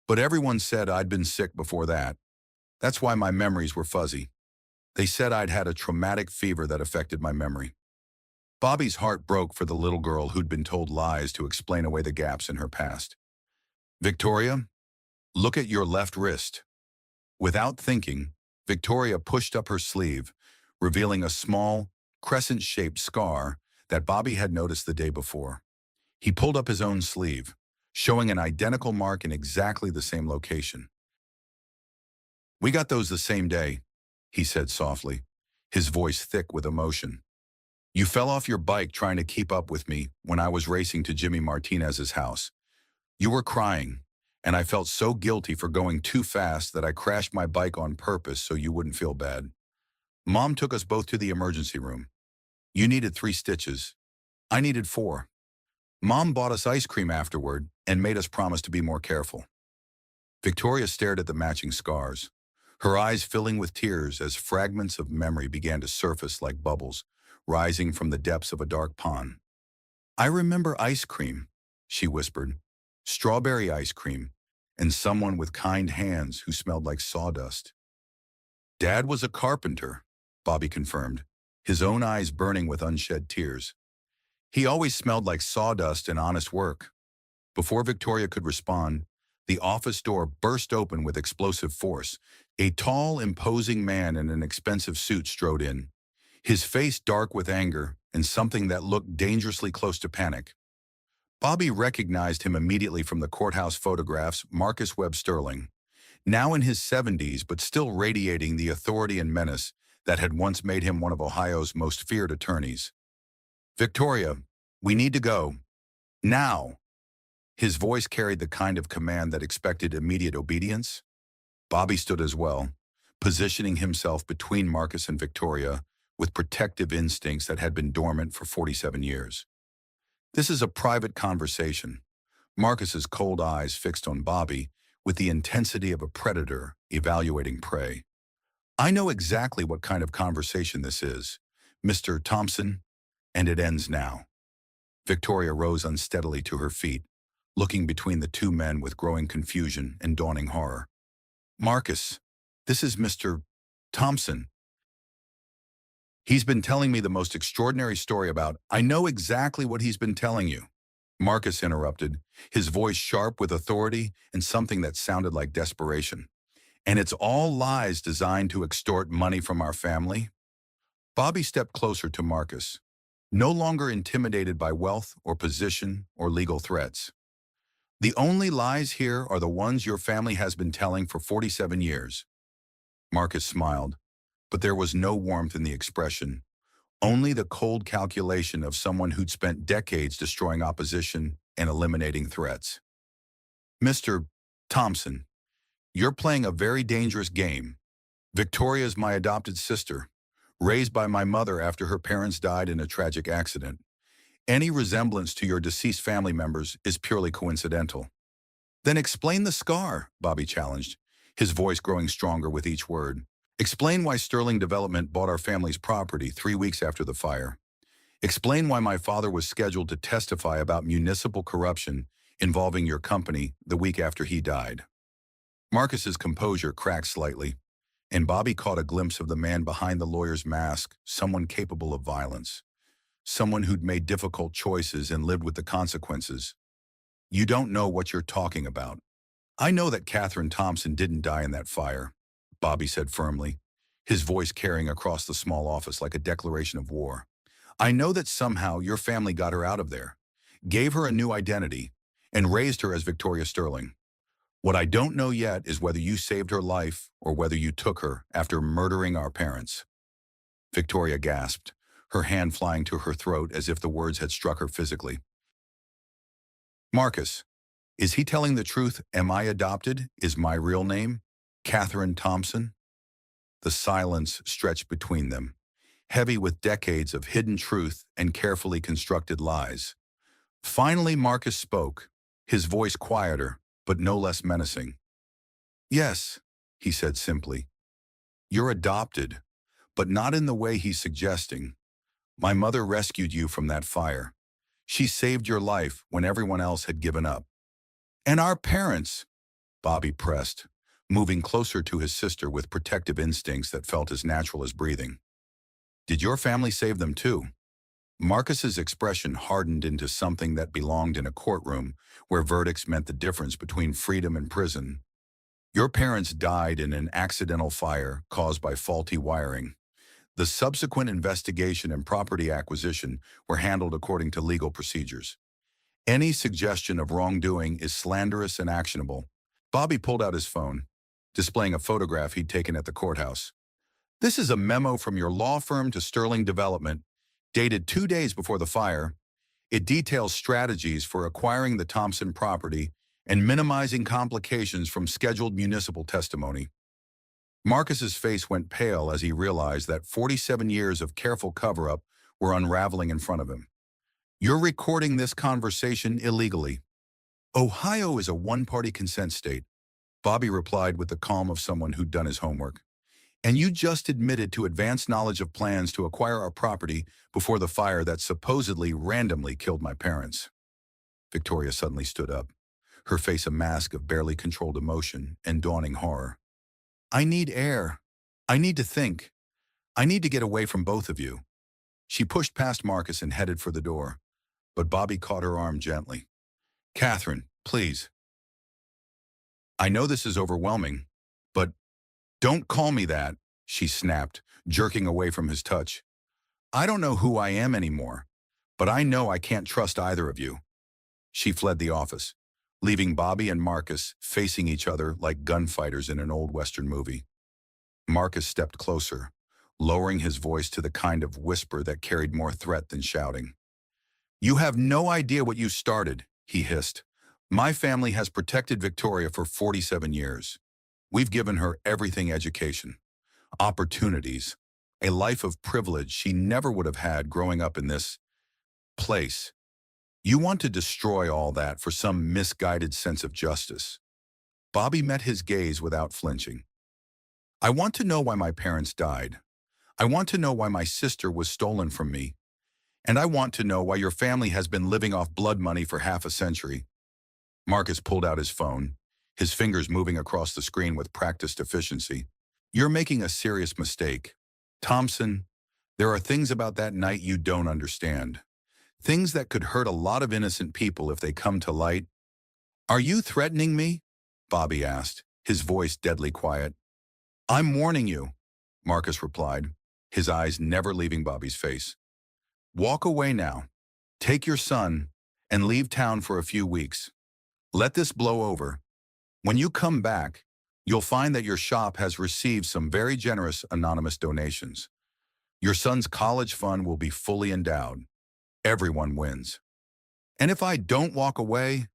but everyone said I'd been sick before that. That's why my memories were fuzzy. They said I'd had a traumatic fever that affected my memory. Bobby's heart broke for the little girl who'd been told lies to explain away the gaps in her past. Victoria, look at your left wrist. Without thinking, Victoria pushed up her sleeve, revealing a small, crescent-shaped scar that Bobby had noticed the day before. He pulled up his own sleeve, showing an identical mark in exactly the same location. We got those the same day, he said softly, his voice thick with emotion. You fell off your bike trying to keep up with me when I was racing to Jimmy Martinez's house. You were crying, and I felt so guilty for going too fast that I crashed my bike on purpose so you wouldn't feel bad. Mom took us both to the emergency room. You needed 3 stitches. I needed 4. Mom bought us ice cream afterward and made us promise to be more careful. Victoria stared at the matching scars, her eyes filling with tears as fragments of memory began to surface like bubbles, rising from the depths of a dark pond. I remember ice cream, she whispered, strawberry ice cream, and someone with kind hands who smelled like sawdust. Dad was a carpenter, Bobby confirmed, his own eyes burning with unshed tears. He always smelled like sawdust and honest work. Before Victoria could respond, the office door burst open with explosive force. A tall, imposing man in an expensive suit strode in, his face dark with anger and something that looked dangerously close to panic. Bobby recognized him immediately from the courthouse photographs, Marcus Webb Sterling, now in his 70s but still radiating the authority and menace that had once made him one of Ohio's most feared attorneys. Victoria, we need to go. Now. His voice carried the kind of command that expected immediate obedience. Bobby stood as well, positioning himself between Marcus and Victoria with protective instincts that had been dormant for 47 years. This is a private conversation. Marcus's cold eyes fixed on Bobby with the intensity of a predator evaluating prey. I know exactly what kind of conversation this is, Mr. Thompson, and it ends now. Victoria rose unsteadily to her feet, looking between the two men with growing confusion and dawning horror. Marcus, this is Mr. Thompson. He's been telling me the most extraordinary story about, I know exactly what he's been telling you. Marcus interrupted, his voice sharp with authority and something that sounded like desperation. And it's all lies designed to extort money from our family? Bobby stepped closer to Marcus, no longer intimidated by wealth or position or legal threats. The only lies here are the ones your family has been telling for 47 years. Marcus smiled, but there was no warmth in the expression, only the cold calculation of someone who'd spent decades destroying opposition and eliminating threats. Mr. Thompson, you're playing a very dangerous game. Victoria's my adopted sister, raised by my mother after her parents died in a tragic accident. Any resemblance to your deceased family members is purely coincidental. Then explain the scar, Bobby challenged, his voice growing stronger with each word. Explain why Sterling Development bought our family's property 3 weeks after the fire. Explain why my father was scheduled to testify about municipal corruption involving your company the week after he died. Marcus's composure cracked slightly, and Bobby caught a glimpse of the man behind the lawyer's mask, someone capable of violence. someone who'd made difficult choices and lived with the consequences. You don't know what you're talking about. I know that Catherine Thompson didn't die in that fire, Bobby said firmly, his voice carrying across the small office like a declaration of war. I know that somehow your family got her out of there, gave her a new identity, and raised her as Victoria Sterling. What I don't know yet is whether you saved her life or whether you took her after murdering our parents. Victoria gasped, her hand flying to her throat as if the words had struck her physically. Marcus, is he telling the truth? Am I adopted? Is my real name Catherine Thompson? The silence stretched between them, heavy with decades of hidden truth and carefully constructed lies. Finally, Marcus spoke, his voice quieter, but no less menacing. Yes, he said simply. You're adopted, but not in the way he's suggesting. My mother rescued you from that fire. She saved your life when everyone else had given up. And our parents, Bobby pressed, moving closer to his sister with protective instincts that felt as natural as breathing. Did your family save them too? Marcus's expression hardened into something that belonged in a courtroom where verdicts meant the difference between freedom and prison. Your parents died in an accidental fire caused by faulty wiring. The subsequent investigation and property acquisition were handled according to legal procedures. Any suggestion of wrongdoing is slanderous and actionable. Bobby pulled out his phone, displaying a photograph he'd taken at the courthouse. This is a memo from your law firm to Sterling Development, dated 2 days before the fire. It details strategies for acquiring the Thompson property and minimizing complications from scheduled municipal testimony. Marcus's face went pale as he realized that 47 years of careful cover-up were unraveling in front of him. You're recording this conversation illegally. Ohio is a one-party consent state, Bobby replied with the calm of someone who'd done his homework. And you just admitted to advanced knowledge of plans to acquire our property before the fire that supposedly randomly killed my parents. Victoria suddenly stood up, her face a mask of barely controlled emotion and dawning horror. I need air. I need to think. I need to get away from both of you. She pushed past Marcus and headed for the door, but Bobby caught her arm gently. Catherine, please. I know this is overwhelming, but don't call me that, she snapped, jerking away from his touch. I don't know who I am anymore, but I know I can't trust either of you. She fled the office, leaving Bobby and Marcus facing each other like gunfighters in an old Western movie. Marcus stepped closer, lowering his voice to the kind of whisper that carried more threat than shouting. You have no idea what you started, he hissed. My family has protected Victoria for 47 years. We've given her everything: education, opportunities, a life of privilege she never would have had growing up in this place. You want to destroy all that for some misguided sense of justice. Bobby met his gaze without flinching. I want to know why my parents died. I want to know why my sister was stolen from me. And I want to know why your family has been living off blood money for half a century. Marcus pulled out his phone, his fingers moving across the screen with practiced efficiency. You're making a serious mistake. Thompson, there are things about that night you don't understand. Things that could hurt a lot of innocent people if they come to light. Are you threatening me? Bobby asked, his voice deadly quiet. I'm warning you, Marcus replied, his eyes never leaving Bobby's face. Walk away now. Take your son and leave town for a few weeks. Let this blow over. When you come back, you'll find that your shop has received some very generous anonymous donations. Your son's college fund will be fully endowed. Everyone wins. And if I don't walk away,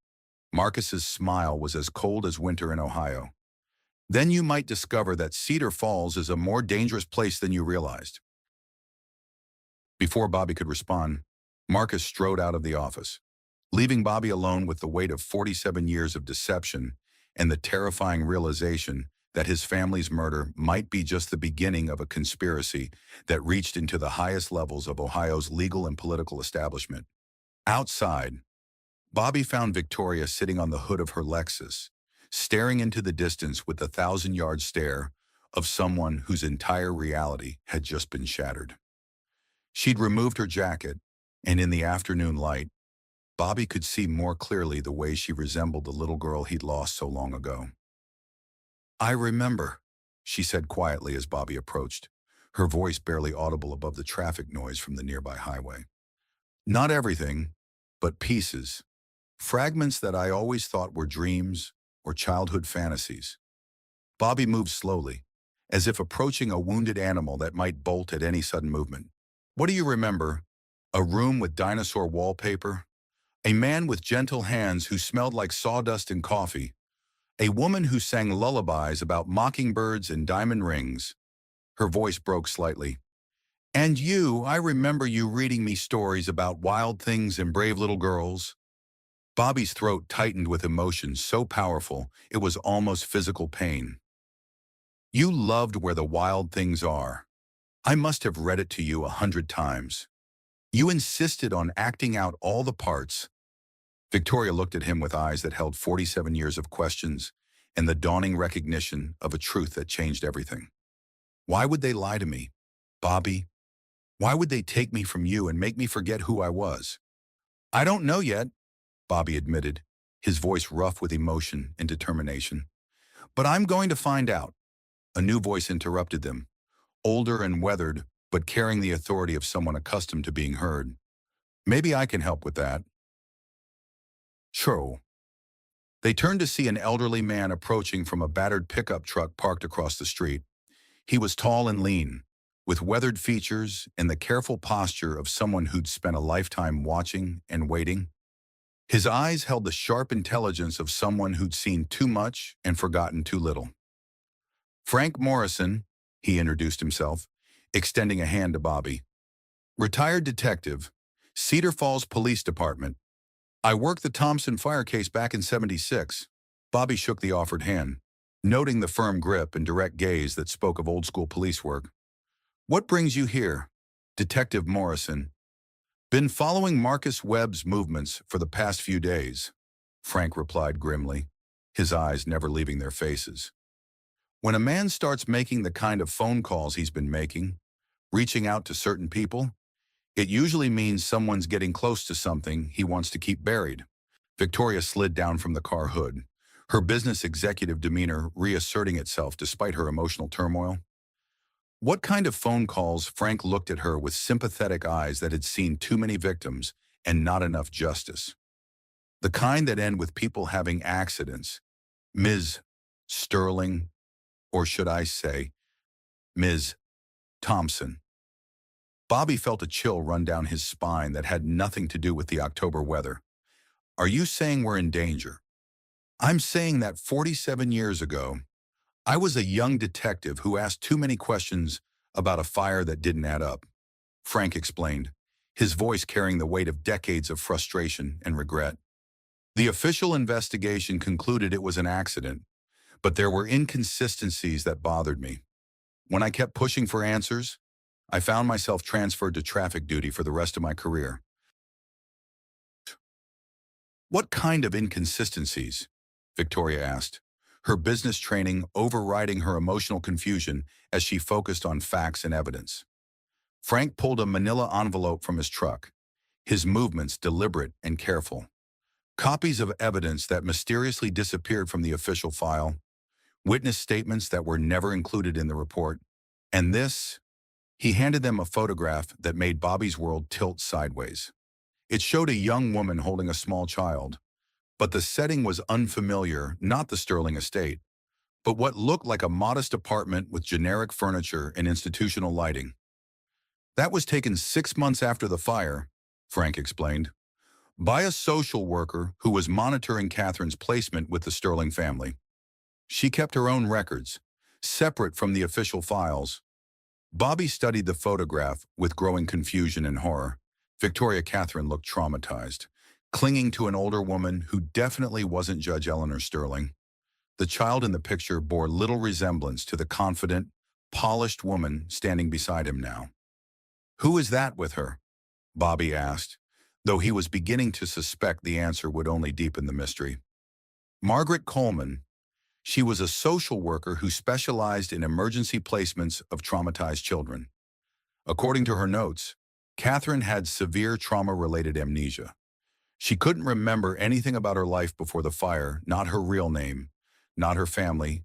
Marcus's smile was as cold as winter in Ohio. Then you might discover that Cedar Falls is a more dangerous place than you realized. Before Bobby could respond, Marcus strode out of the office, leaving Bobby alone with the weight of 47 years of deception and the terrifying realization that his family's murder might be just the beginning of a conspiracy that reached into the highest levels of Ohio's legal and political establishment. Outside, Bobby found Victoria sitting on the hood of her Lexus, staring into the distance with the 1,000-yard stare of someone whose entire reality had just been shattered. She'd removed her jacket, and in the afternoon light, Bobby could see more clearly the way she resembled the little girl he'd lost so long ago. "I remember," she said quietly as Bobby approached, her voice barely audible above the traffic noise from the nearby highway. "Not everything, but pieces. Fragments that I always thought were dreams or childhood fantasies." Bobby moved slowly, as if approaching a wounded animal that might bolt at any sudden movement. "What do you remember? A room with dinosaur wallpaper? A man with gentle hands who smelled like sawdust and coffee? A woman who sang lullabies about mockingbirds and diamond rings?" Her voice broke slightly. "And you, I remember you reading me stories about wild things and brave little girls." Bobby's throat tightened with emotion so powerful it was almost physical pain. "You loved Where the Wild Things Are. I must have read it to you 100 times. You insisted on acting out all the parts." Victoria looked at him with eyes that held 47 years of questions and the dawning recognition of a truth that changed everything. "Why would they lie to me, Bobby? Why would they take me from you and make me forget who I was?" "I don't know yet," Bobby admitted, his voice rough with emotion and determination. "But I'm going to find out." A new voice interrupted them, older and weathered, but carrying the authority of someone accustomed to being heard. "Maybe I can help with that." "Sure." They turned to see an elderly man approaching from a battered pickup truck parked across the street. He was tall and lean, with weathered features and the careful posture of someone who'd spent a lifetime watching and waiting. His eyes held the sharp intelligence of someone who'd seen too much and forgotten too little. "Frank Morrison," he introduced himself, extending a hand to Bobby. "Retired detective, Cedar Falls Police Department. I worked the Thompson fire case back in '76. Bobby shook the offered hand, noting the firm grip and direct gaze that spoke of old-school police work. "What brings you here, Detective Morrison?" "Been following Marcus Webb's movements for the past few days," Frank replied grimly, his eyes never leaving their faces. When a man starts making the kind of phone calls he's been making, reaching out to certain people, it usually means someone's getting close to something he wants to keep buried. Victoria slid down from the car hood, her business executive demeanor reasserting itself despite her emotional turmoil. "What kind of phone calls?" Frank looked at her with sympathetic eyes that had seen too many victims and not enough justice. "The kind that end with people having accidents. Ms. Sterling, or should I say, Ms. Thompson." Bobby felt a chill run down his spine that had nothing to do with the October weather. "Are you saying we're in danger?" "I'm saying that 47 years ago, I was a young detective who asked too many questions about a fire that didn't add up," Frank explained, his voice carrying the weight of decades of frustration and regret. "The official investigation concluded it was an accident, but there were inconsistencies that bothered me. When I kept pushing for answers, I found myself transferred to traffic duty for the rest of my career." "What kind of inconsistencies?" Victoria asked, her business training overriding her emotional confusion as she focused on facts and evidence. Frank pulled a manila envelope from his truck, his movements deliberate and careful. Copies of evidence that mysteriously disappeared from the official file, witness statements that were never included in the report, and this. He handed them a photograph that made Bobby's world tilt sideways. It showed a young woman holding a small child, but the setting was unfamiliar, not the Sterling estate, but what looked like a modest apartment with generic furniture and institutional lighting. "That was taken 6 months after the fire," Frank explained, "by a social worker who was monitoring Catherine's placement with the Sterling family. She kept her own records, separate from the official files." Bobby studied the photograph with growing confusion and horror. Victoria Catherine looked traumatized, clinging to an older woman who definitely wasn't Judge Eleanor Sterling. The child in the picture bore little resemblance to the confident, polished woman standing beside him now. "Who is that with her?" Bobby asked, though he was beginning to suspect the answer would only deepen the mystery. "Margaret Coleman. She was a social worker who specialized in emergency placements of traumatized children. According to her notes, Catherine had severe trauma-related amnesia. She couldn't remember anything about her life before the fire, not her real name, not her family,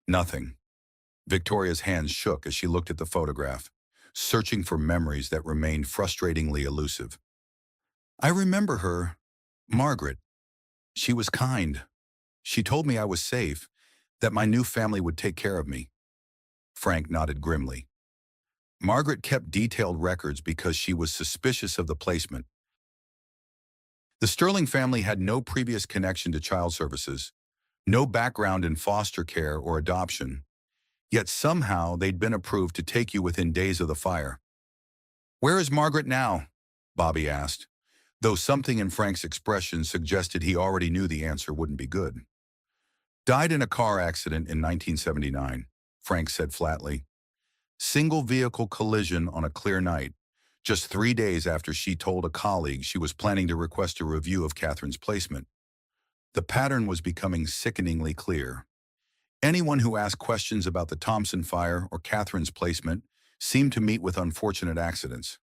nothing. Victoria's hands shook as she looked at the photograph, searching for memories that remained frustratingly elusive. I remember her, Margaret. She was kind. She told me I was safe, that my new family would take care of me. Frank nodded grimly. Margaret kept detailed records because she was suspicious of the placement. The Sterling family had no previous connection to child services, no background in foster care or adoption, yet somehow they'd been approved to take you within days of the fire. Where is Margaret now? Bobby asked, though something in Frank's expression suggested he already knew the answer wouldn't be good. Died in a car accident in 1979, Frank said flatly. Single vehicle collision on a clear night, just 3 days after she told a colleague she was planning to request a review of Catherine's placement. The pattern was becoming sickeningly clear. Anyone who asked questions about the Thompson fire or Catherine's placement seemed to meet with unfortunate accidents.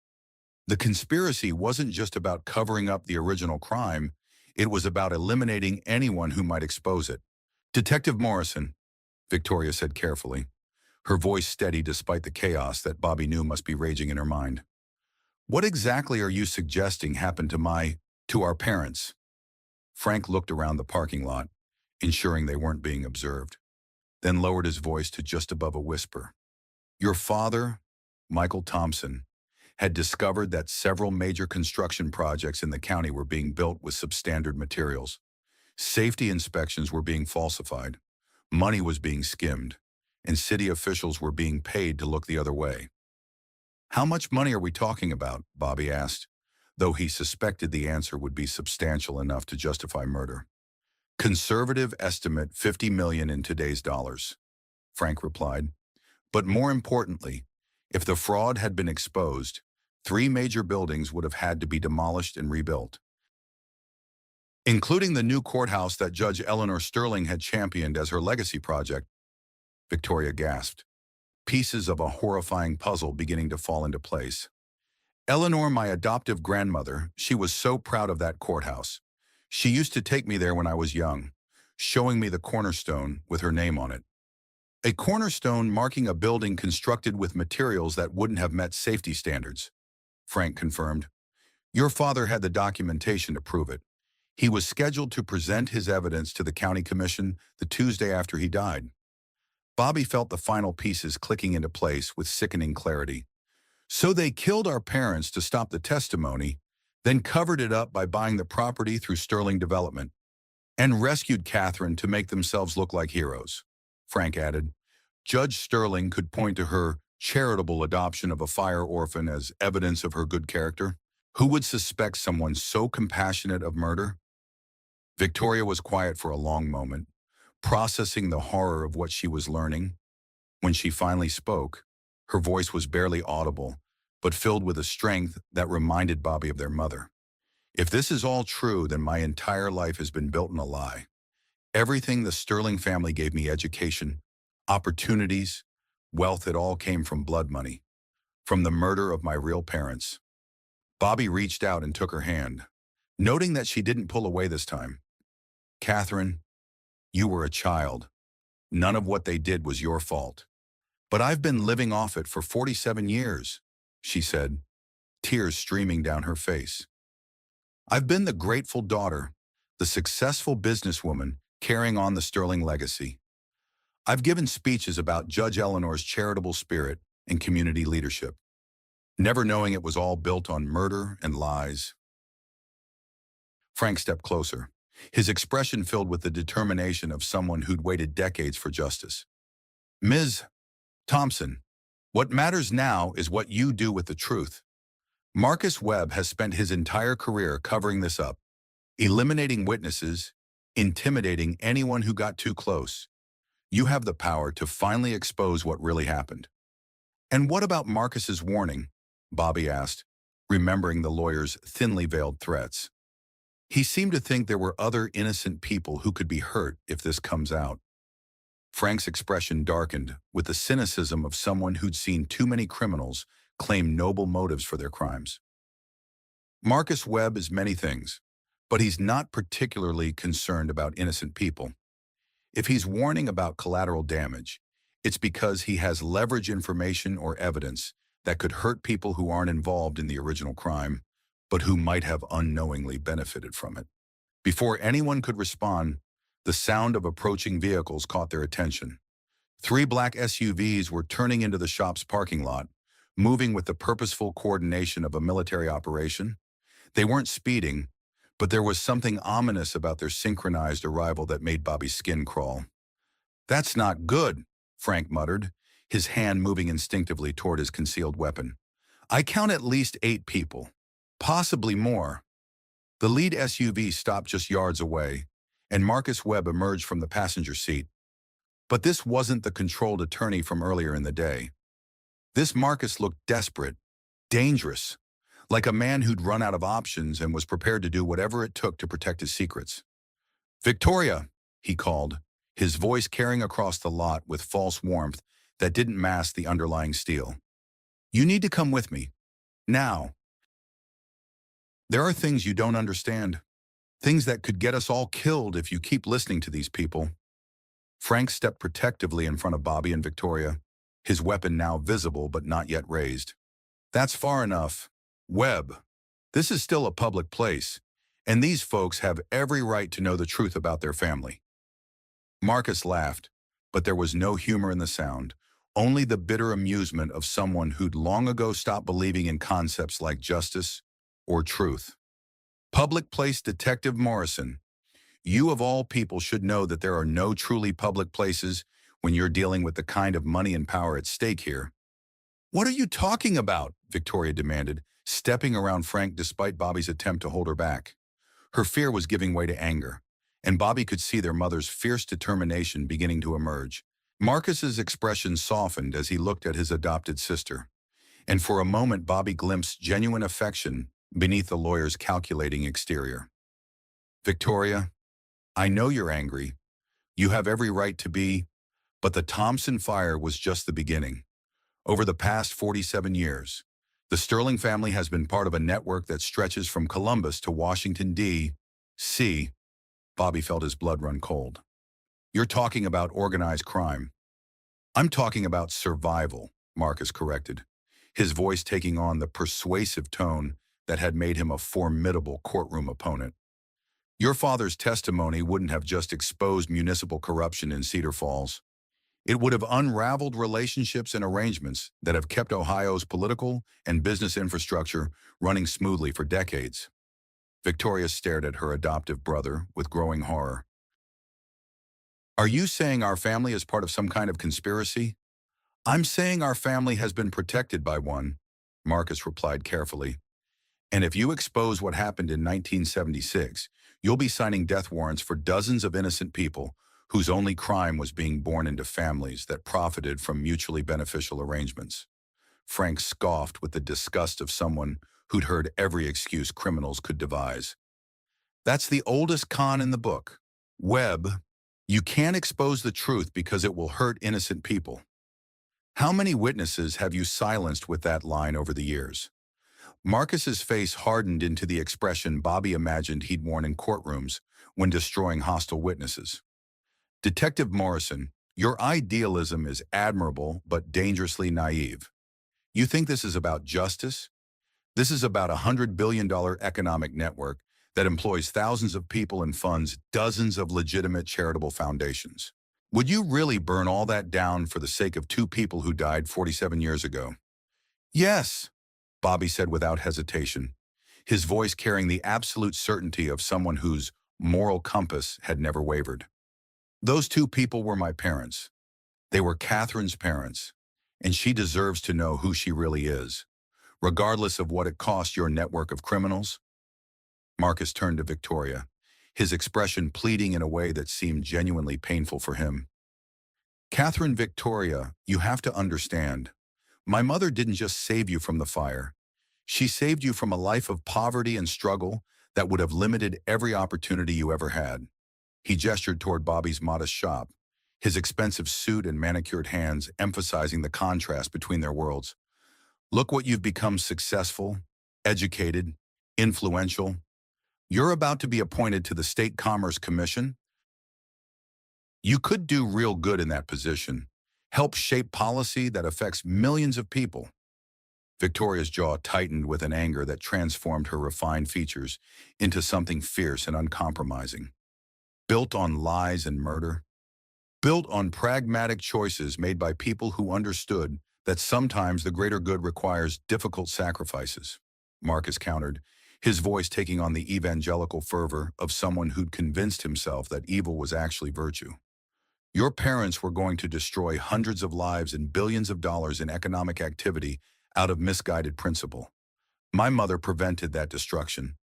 The conspiracy wasn't just about covering up the original crime, it was about eliminating anyone who might expose it. Detective Morrison, Victoria said carefully, her voice steady despite the chaos that Bobby knew must be raging in her mind. What exactly are you suggesting happened to our parents? Frank looked around the parking lot, ensuring they weren't being observed, then lowered his voice to just above a whisper. Your father, Michael Thompson, had discovered that several major construction projects in the county were being built with substandard materials. Safety inspections were being falsified, money was being skimmed, and city officials were being paid to look the other way. How much money are we talking about? Bobby asked, though he suspected the answer would be substantial enough to justify murder. Conservative estimate $50 million in today's dollars, Frank replied. But more importantly, if the fraud had been exposed, 3 major buildings would have had to be demolished and rebuilt, including the new courthouse that Judge Eleanor Sterling had championed as her legacy project. Victoria gasped, pieces of a horrifying puzzle beginning to fall into place. Eleanor, my adoptive grandmother, she was so proud of that courthouse. She used to take me there when I was young, showing me the cornerstone with her name on it. A cornerstone marking a building constructed with materials that wouldn't have met safety standards, Frank confirmed. Your father had the documentation to prove it. He was scheduled to present his evidence to the county commission the Tuesday after he died. Bobby felt the final pieces clicking into place with sickening clarity. So they killed our parents to stop the testimony, then covered it up by buying the property through Sterling Development, and rescued Catherine to make themselves look like heroes, Frank added. Judge Sterling could point to her charitable adoption of a fire orphan as evidence of her good character. Who would suspect someone so compassionate of murder? Victoria was quiet for a long moment, processing the horror of what she was learning. When she finally spoke, her voice was barely audible, but filled with a strength that reminded Bobby of their mother. If this is all true, then my entire life has been built on a lie. Everything the Sterling family gave me, education, opportunities, wealth, it all came from blood money, from the murder of my real parents. Bobby reached out and took her hand, noting that she didn't pull away this time. Catherine, you were a child. None of what they did was your fault. But I've been living off it for 47 years, she said, tears streaming down her face. I've been the grateful daughter, the successful businesswoman carrying on the Sterling legacy. I've given speeches about Judge Eleanor's charitable spirit and community leadership, never knowing it was all built on murder and lies. Frank stepped closer, his expression filled with the determination of someone who'd waited decades for justice. Ms. Thompson, what matters now is what you do with the truth. Marcus Webb has spent his entire career covering this up, eliminating witnesses, intimidating anyone who got too close. You have the power to finally expose what really happened. And what about Marcus's warning? Bobby asked, remembering the lawyer's thinly veiled threats. He seemed to think there were other innocent people who could be hurt if this comes out. Frank's expression darkened with the cynicism of someone who'd seen too many criminals claim noble motives for their crimes. Marcus Webb is many things, but he's not particularly concerned about innocent people. If he's warning about collateral damage, it's because he has leverage information or evidence that could hurt people who aren't involved in the original crime, but who might have unknowingly benefited from it. Before anyone could respond, the sound of approaching vehicles caught their attention. Three black SUVs were turning into the shop's parking lot, moving with the purposeful coordination of a military operation. They weren't speeding, but there was something ominous about their synchronized arrival that made Bobby's skin crawl. "That's not good," Frank muttered, his hand moving instinctively toward his concealed weapon. "I count at least 8 people, possibly more." The lead SUV stopped just yards away, and Marcus Webb emerged from the passenger seat. But this wasn't the controlled attorney from earlier in the day. This Marcus looked desperate, dangerous, like a man who'd run out of options and was prepared to do whatever it took to protect his secrets. "Victoria," he called, his voice carrying across the lot with false warmth that didn't mask the underlying steel. "You need to come with me. Now. There are things you don't understand. Things that could get us all killed if you keep listening to these people." Frank stepped protectively in front of Bobby and Victoria, his weapon now visible but not yet raised. "That's far enough. Webb, this is still a public place, and these folks have every right to know the truth about their family." Marcus laughed, but there was no humor in the sound, only the bitter amusement of someone who'd long ago stopped believing in concepts like justice or truth. "Public Place Detective Morrison, you of all people should know that there are no truly public places when you're dealing with the kind of money and power at stake here." "What are you talking about?" Victoria demanded, stepping around Frank despite Bobby's attempt to hold her back. Her fear was giving way to anger, and Bobby could see their mother's fierce determination beginning to emerge. Marcus's expression softened as he looked at his adopted sister, and for a moment Bobby glimpsed genuine affection beneath the lawyer's calculating exterior. "Victoria, I know you're angry. You have every right to be, but the Thompson fire was just the beginning. Over the past 47 years, the Sterling family has been part of a network that stretches from Columbus to Washington, D.C. Bobby felt his blood run cold. "You're talking about organized crime." "I'm talking about survival," Marcus corrected, his voice taking on the persuasive tone that had made him a formidable courtroom opponent. "Your father's testimony wouldn't have just exposed municipal corruption in Cedar Falls. It would have unraveled relationships and arrangements that have kept Ohio's political and business infrastructure running smoothly for decades." Victoria stared at her adoptive brother with growing horror. "Are you saying our family is part of some kind of conspiracy?" "I'm saying our family has been protected by one," Marcus replied carefully. "And if you expose what happened in 1976, you'll be signing death warrants for dozens of innocent people whose only crime was being born into families that profited from mutually beneficial arrangements." Frank scoffed with the disgust of someone who'd heard every excuse criminals could devise. "That's the oldest con in the book. Webb, you can't expose the truth because it will hurt innocent people. How many witnesses have you silenced with that line over the years?" Marcus's face hardened into the expression Bobby imagined he'd worn in courtrooms when destroying hostile witnesses. "Detective Morrison, your idealism is admirable but dangerously naive. You think this is about justice? This is about a $100 billion economic network that employs thousands of people and funds dozens of legitimate charitable foundations. Would you really burn all that down for the sake of 2 people who died 47 years ago?" "Yes," Bobby said without hesitation, his voice carrying the absolute certainty of someone whose moral compass had never wavered. "Those 2 people were my parents. They were Catherine's parents, and she deserves to know who she really is, regardless of what it cost your network of criminals." Marcus turned to Victoria, his expression pleading in a way that seemed genuinely painful for him. "Catherine Victoria, you have to understand. My mother didn't just save you from the fire. She saved you from a life of poverty and struggle that would have limited every opportunity you ever had." He gestured toward Bobby's modest shop, his expensive suit and manicured hands emphasizing the contrast between their worlds. Look what you've become: successful, educated, influential. You're about to be appointed to the State Commerce Commission. You could do real good in that position, help shape policy that affects millions of people. Victoria's jaw tightened with an anger that transformed her refined features into something fierce and uncompromising. Built on lies and murder, built on pragmatic choices made by people who understood that sometimes the greater good requires difficult sacrifices. Marcus countered, his voice taking on the evangelical fervor of someone who'd convinced himself that evil was actually virtue. Your parents were going to destroy hundreds of lives and billions of dollars in economic activity out of misguided principle. My mother prevented that destruction.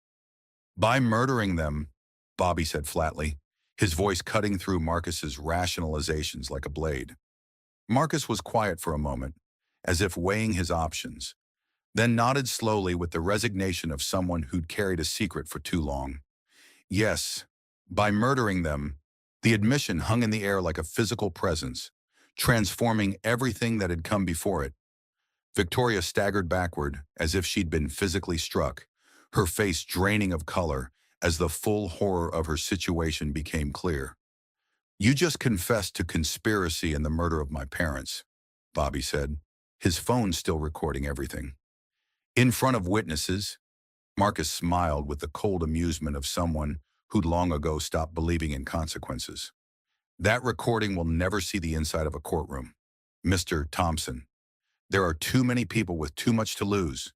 By murdering them, Bobby said flatly, his voice cutting through Marcus's rationalizations like a blade. Marcus was quiet for a moment, as if weighing his options, then nodded slowly with the resignation of someone who'd carried a secret for too long. Yes, by murdering them, the admission hung in the air like a physical presence, transforming everything that had come before it. Victoria staggered backward as if she'd been physically struck, her face draining of color as the full horror of her situation became clear. You just confessed to conspiracy and the murder of my parents, Bobby said, his phone still recording everything. In front of witnesses, Marcus smiled with the cold amusement of someone who'd long ago stopped believing in consequences. That recording will never see the inside of a courtroom. Mr. Thompson, there are too many people with too much to lose.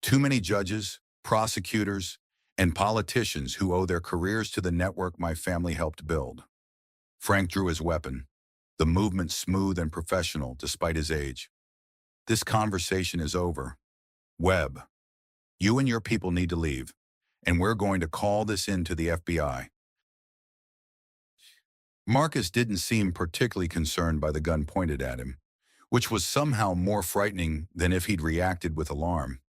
Too many judges, prosecutors, and politicians who owe their careers to the network my family helped build. Frank drew his weapon, the movement smooth and professional despite his age. This conversation is over. Webb, you and your people need to leave, and we're going to call this in to the FBI. Marcus didn't seem particularly concerned by the gun pointed at him, which was somehow more frightening than if he'd reacted with alarm.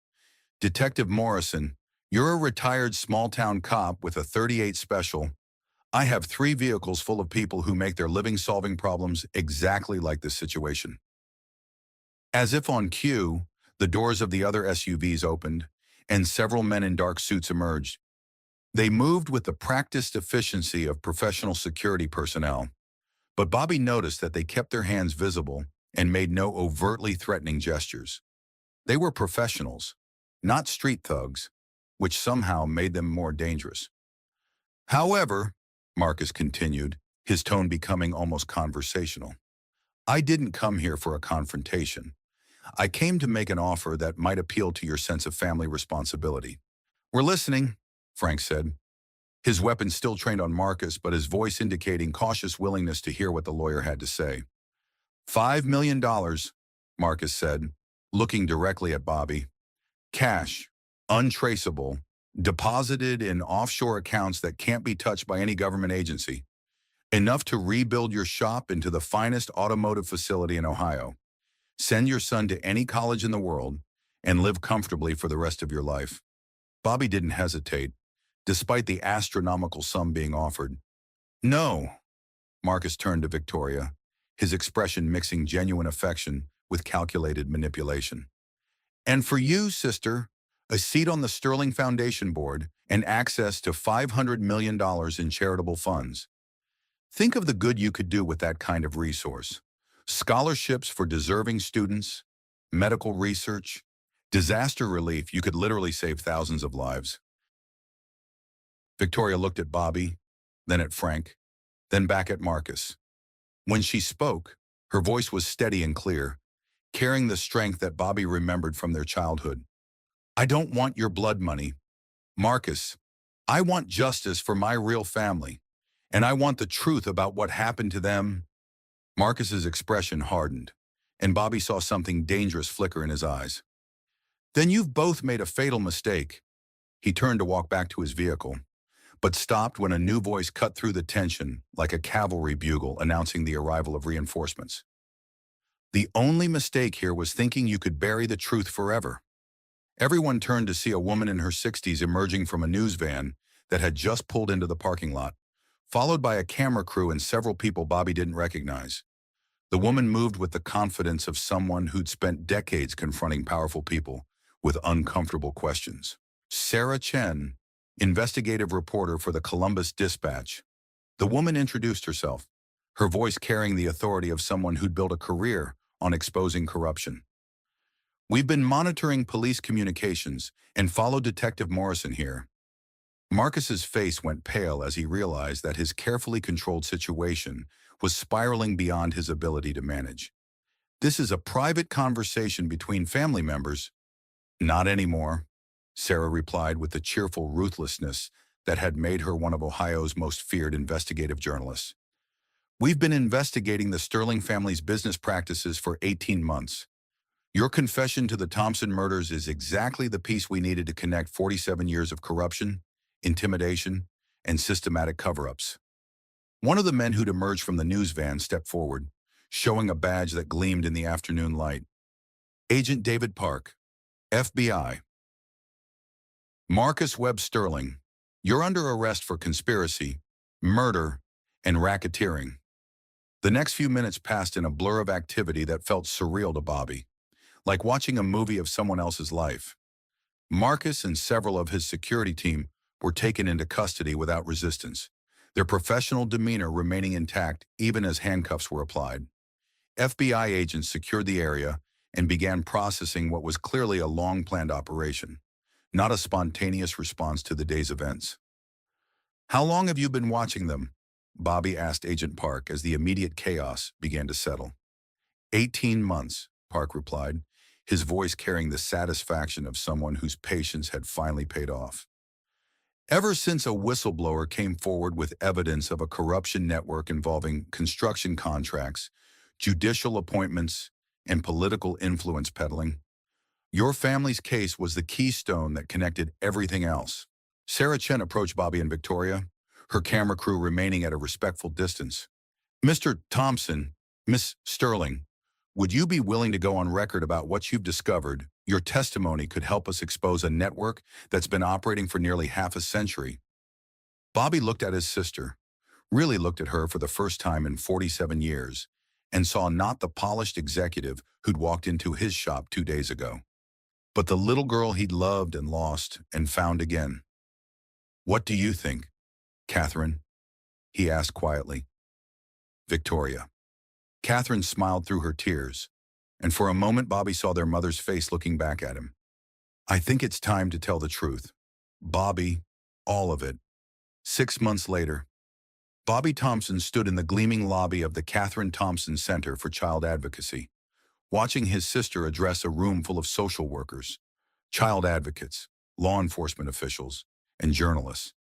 Detective Morrison, you're a retired small-town cop with a .38 special. I have 3 vehicles full of people who make their living solving problems exactly like this situation. As if on cue, the doors of the other SUVs opened, and several men in dark suits emerged. They moved with the practiced efficiency of professional security personnel, but Bobby noticed that they kept their hands visible and made no overtly threatening gestures. They were professionals, not street thugs, which somehow made them more dangerous. However, Marcus continued, his tone becoming almost conversational, I didn't come here for a confrontation. I came to make an offer that might appeal to your sense of family responsibility. We're listening, Frank said, his weapon still trained on Marcus, but his voice indicating cautious willingness to hear what the lawyer had to say. $5 million, Marcus said, looking directly at Bobby. Cash, untraceable, deposited in offshore accounts that can't be touched by any government agency. Enough to rebuild your shop into the finest automotive facility in Ohio. Send your son to any college in the world and live comfortably for the rest of your life. Bobby didn't hesitate, despite the astronomical sum being offered. No, Marcus turned to Victoria, his expression mixing genuine affection with calculated manipulation. And for you, sister, a seat on the Sterling Foundation Board and access to $500 million in charitable funds. Think of the good you could do with that kind of resource. Scholarships for deserving students, medical research, disaster relief. You could literally save thousands of lives. Victoria looked at Bobby, then at Frank, then back at Marcus. When she spoke, her voice was steady and clear, carrying the strength that Bobby remembered from their childhood. I don't want your blood money. Marcus, I want justice for my real family, and I want the truth about what happened to them. Marcus's expression hardened, and Bobby saw something dangerous flicker in his eyes. Then you've both made a fatal mistake. He turned to walk back to his vehicle, but stopped when a new voice cut through the tension like a cavalry bugle announcing the arrival of reinforcements. The only mistake here was thinking you could bury the truth forever. Everyone turned to see a woman in her 60s emerging from a news van that had just pulled into the parking lot, followed by a camera crew and several people Bobby didn't recognize. The woman moved with the confidence of someone who'd spent decades confronting powerful people with uncomfortable questions. Sarah Chen, investigative reporter for the Columbus Dispatch. The woman introduced herself, her voice carrying the authority of someone who'd built a career on exposing corruption. We've been monitoring police communications and followed Detective Morrison here. Marcus's face went pale as he realized that his carefully controlled situation was spiraling beyond his ability to manage. This is a private conversation between family members. Not anymore, Sarah replied with the cheerful ruthlessness that had made her one of Ohio's most feared investigative journalists. We've been investigating the Sterling family's business practices for 18 months. Your confession to the Thompson murders is exactly the piece we needed to connect 47 years of corruption, intimidation, and systematic cover-ups. One of the men who'd emerged from the news van stepped forward, showing a badge that gleamed in the afternoon light. Agent David Park, FBI. Marcus Webb Sterling, you're under arrest for conspiracy, murder, and racketeering. The next few minutes passed in a blur of activity that felt surreal to Bobby, like watching a movie of someone else's life. Marcus and several of his security team were taken into custody without resistance, their professional demeanor remaining intact even as handcuffs were applied. FBI agents secured the area and began processing what was clearly a long-planned operation, not a spontaneous response to the day's events. How long have you been watching them? Bobby asked Agent Park as the immediate chaos began to settle. 18 months, Park replied, his voice carrying the satisfaction of someone whose patience had finally paid off. Ever since a whistleblower came forward with evidence of a corruption network involving construction contracts, judicial appointments, and political influence peddling, your family's case was the keystone that connected everything else. Sarah Chen approached Bobby and Victoria, her camera crew remaining at a respectful distance. Mr. Thompson, Miss Sterling, would you be willing to go on record about what you've discovered? Your testimony could help us expose a network that's been operating for nearly half a century. Bobby looked at his sister, really looked at her for the first time in 47 years, and saw not the polished executive who'd walked into his shop 2 days ago, but the little girl he'd loved and lost and found again. What do you think, Catherine? He asked quietly. Victoria. Catherine smiled through her tears, and for a moment Bobby saw their mother's face looking back at him. I think it's time to tell the truth. Bobby, all of it. 6 months later, Bobby Thompson stood in the gleaming lobby of the Catherine Thompson Center for Child Advocacy, watching his sister address a room full of social workers, child advocates, law enforcement officials, and journalists.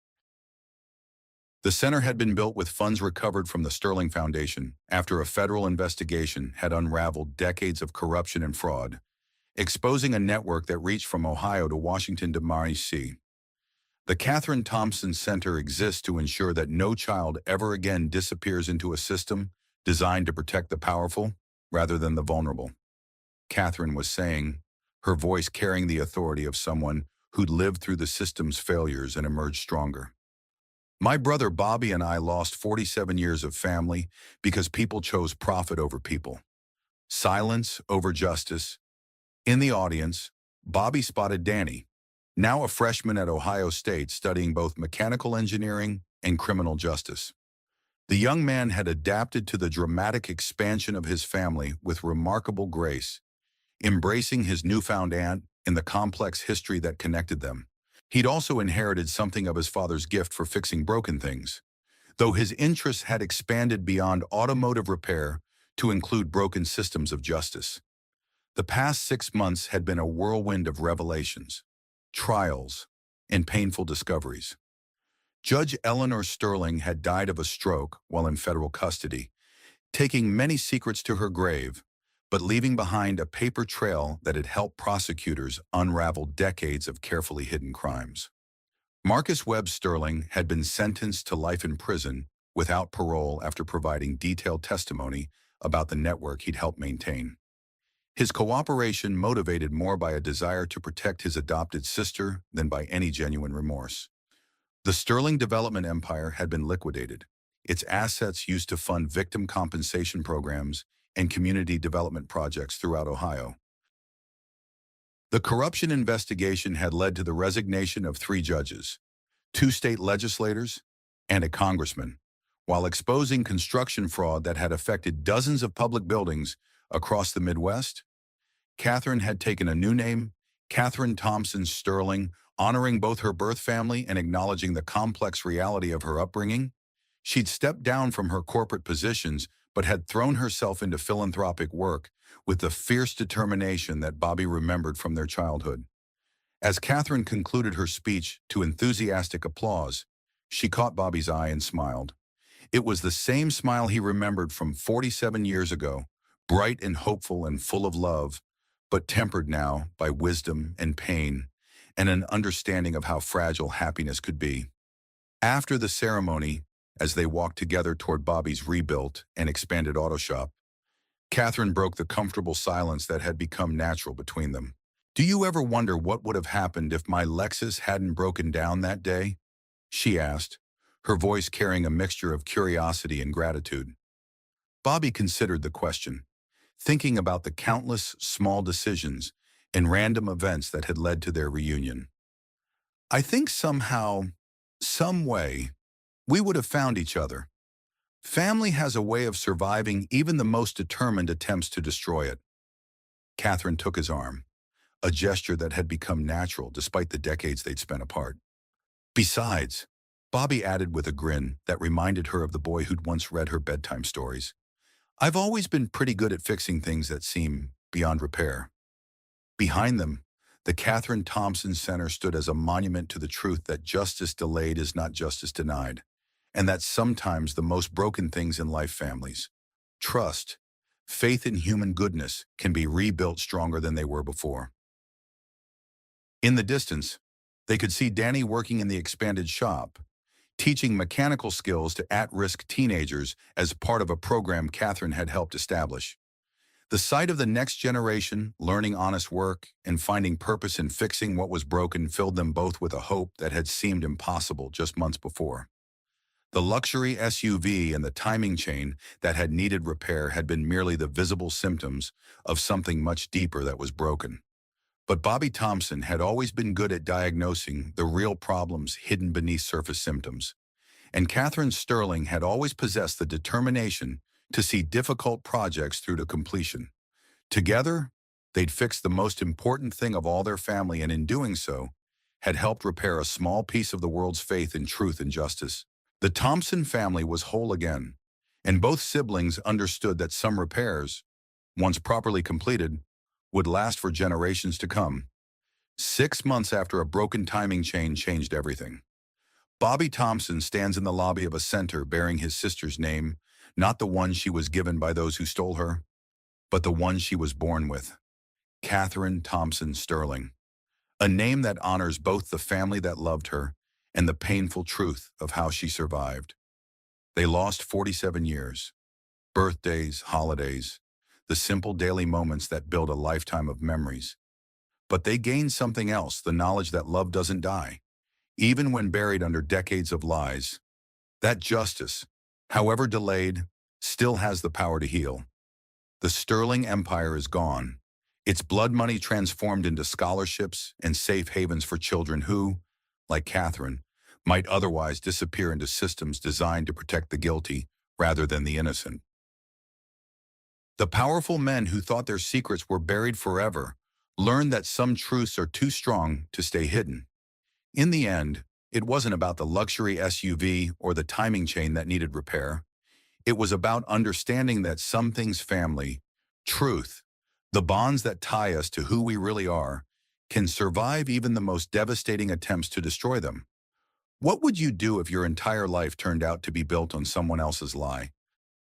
The center had been built with funds recovered from the Sterling Foundation after a federal investigation had unraveled decades of corruption and fraud, exposing a network that reached from Ohio to Washington D.C. The Catherine Thompson Center exists to ensure that no child ever again disappears into a system designed to protect the powerful rather than the vulnerable. Catherine was saying, her voice carrying the authority of someone who'd lived through the system's failures and emerged stronger. My brother Bobby and I lost 47 years of family because people chose profit over people. Silence over justice. In the audience, Bobby spotted Danny, now a freshman at Ohio State studying both mechanical engineering and criminal justice. The young man had adapted to the dramatic expansion of his family with remarkable grace, embracing his newfound aunt in the complex history that connected them. He'd also inherited something of his father's gift for fixing broken things, though his interests had expanded beyond automotive repair to include broken systems of justice. The past 6 months had been a whirlwind of revelations, trials, and painful discoveries. Judge Eleanor Sterling had died of a stroke while in federal custody, taking many secrets to her grave, but leaving behind a paper trail that had helped prosecutors unravel decades of carefully hidden crimes. Marcus Webb Sterling had been sentenced to life in prison without parole after providing detailed testimony about the network he'd helped maintain. His cooperation motivated more by a desire to protect his adopted sister than by any genuine remorse. The Sterling development empire had been liquidated, its assets used to fund victim compensation programs and community development projects throughout Ohio. The corruption investigation had led to the resignation of 3 judges, 2 state legislators, and a congressman, while exposing construction fraud that had affected dozens of public buildings across the Midwest. Catherine had taken a new name, Catherine Thompson Sterling, honoring both her birth family and acknowledging the complex reality of her upbringing. She'd stepped down from her corporate positions but had thrown herself into philanthropic work with the fierce determination that Bobby remembered from their childhood. As Catherine concluded her speech to enthusiastic applause, she caught Bobby's eye and smiled. It was the same smile he remembered from 47 years ago, bright and hopeful and full of love, but tempered now by wisdom and pain and an understanding of how fragile happiness could be. After the ceremony, as they walked together toward Bobby's rebuilt and expanded auto shop, Catherine broke the comfortable silence that had become natural between them. "Do you ever wonder what would have happened if my Lexus hadn't broken down that day?" she asked, her voice carrying a mixture of curiosity and gratitude. Bobby considered the question, thinking about the countless small decisions and random events that had led to their reunion. "I think somehow, some way, we would have found each other. Family has a way of surviving even the most determined attempts to destroy it." Catherine took his arm, a gesture that had become natural despite the decades they'd spent apart. "Besides," Bobby added with a grin that reminded her of the boy who'd once read her bedtime stories, "I've always been pretty good at fixing things that seem beyond repair." Behind them, the Catherine Thompson Center stood as a monument to the truth that justice delayed is not justice denied, and that sometimes the most broken things in life, families, trust, faith in human goodness, can be rebuilt stronger than they were before. In the distance, they could see Danny working in the expanded shop, teaching mechanical skills to at-risk teenagers as part of a program Catherine had helped establish. The sight of the next generation learning honest work and finding purpose in fixing what was broken filled them both with a hope that had seemed impossible just months before. The luxury SUV and the timing chain that had needed repair had been merely the visible symptoms of something much deeper that was broken. But Bobby Thompson had always been good at diagnosing the real problems hidden beneath surface symptoms. And Catherine Sterling had always possessed the determination to see difficult projects through to completion. Together, they'd fixed the most important thing of all their family, and in doing so, had helped repair a small piece of the world's faith in truth and justice. The Thompson family was whole again, and both siblings understood that some repairs, once properly completed, would last for generations to come. 6 months after a broken timing chain changed everything, Bobby Thompson stands in the lobby of a center bearing his sister's name, not the one she was given by those who stole her, but the one she was born with, Catherine Thompson Sterling, a name that honors both the family that loved her and the painful truth of how she survived. They lost 47 years, birthdays, holidays, the simple daily moments that build a lifetime of memories. But they gained something else, the knowledge that love doesn't die, even when buried under decades of lies. That justice, however delayed, still has the power to heal. The Sterling Empire is gone, its blood money transformed into scholarships and safe havens for children who, like Catherine, might otherwise disappear into systems designed to protect the guilty rather than the innocent. The powerful men who thought their secrets were buried forever learned that some truths are too strong to stay hidden. In the end, it wasn't about the luxury SUV or the timing chain that needed repair. It was about understanding that some things, family, truth, the bonds that tie us to who we really are, can survive even the most devastating attempts to destroy them. What would you do if your entire life turned out to be built on someone else's lie?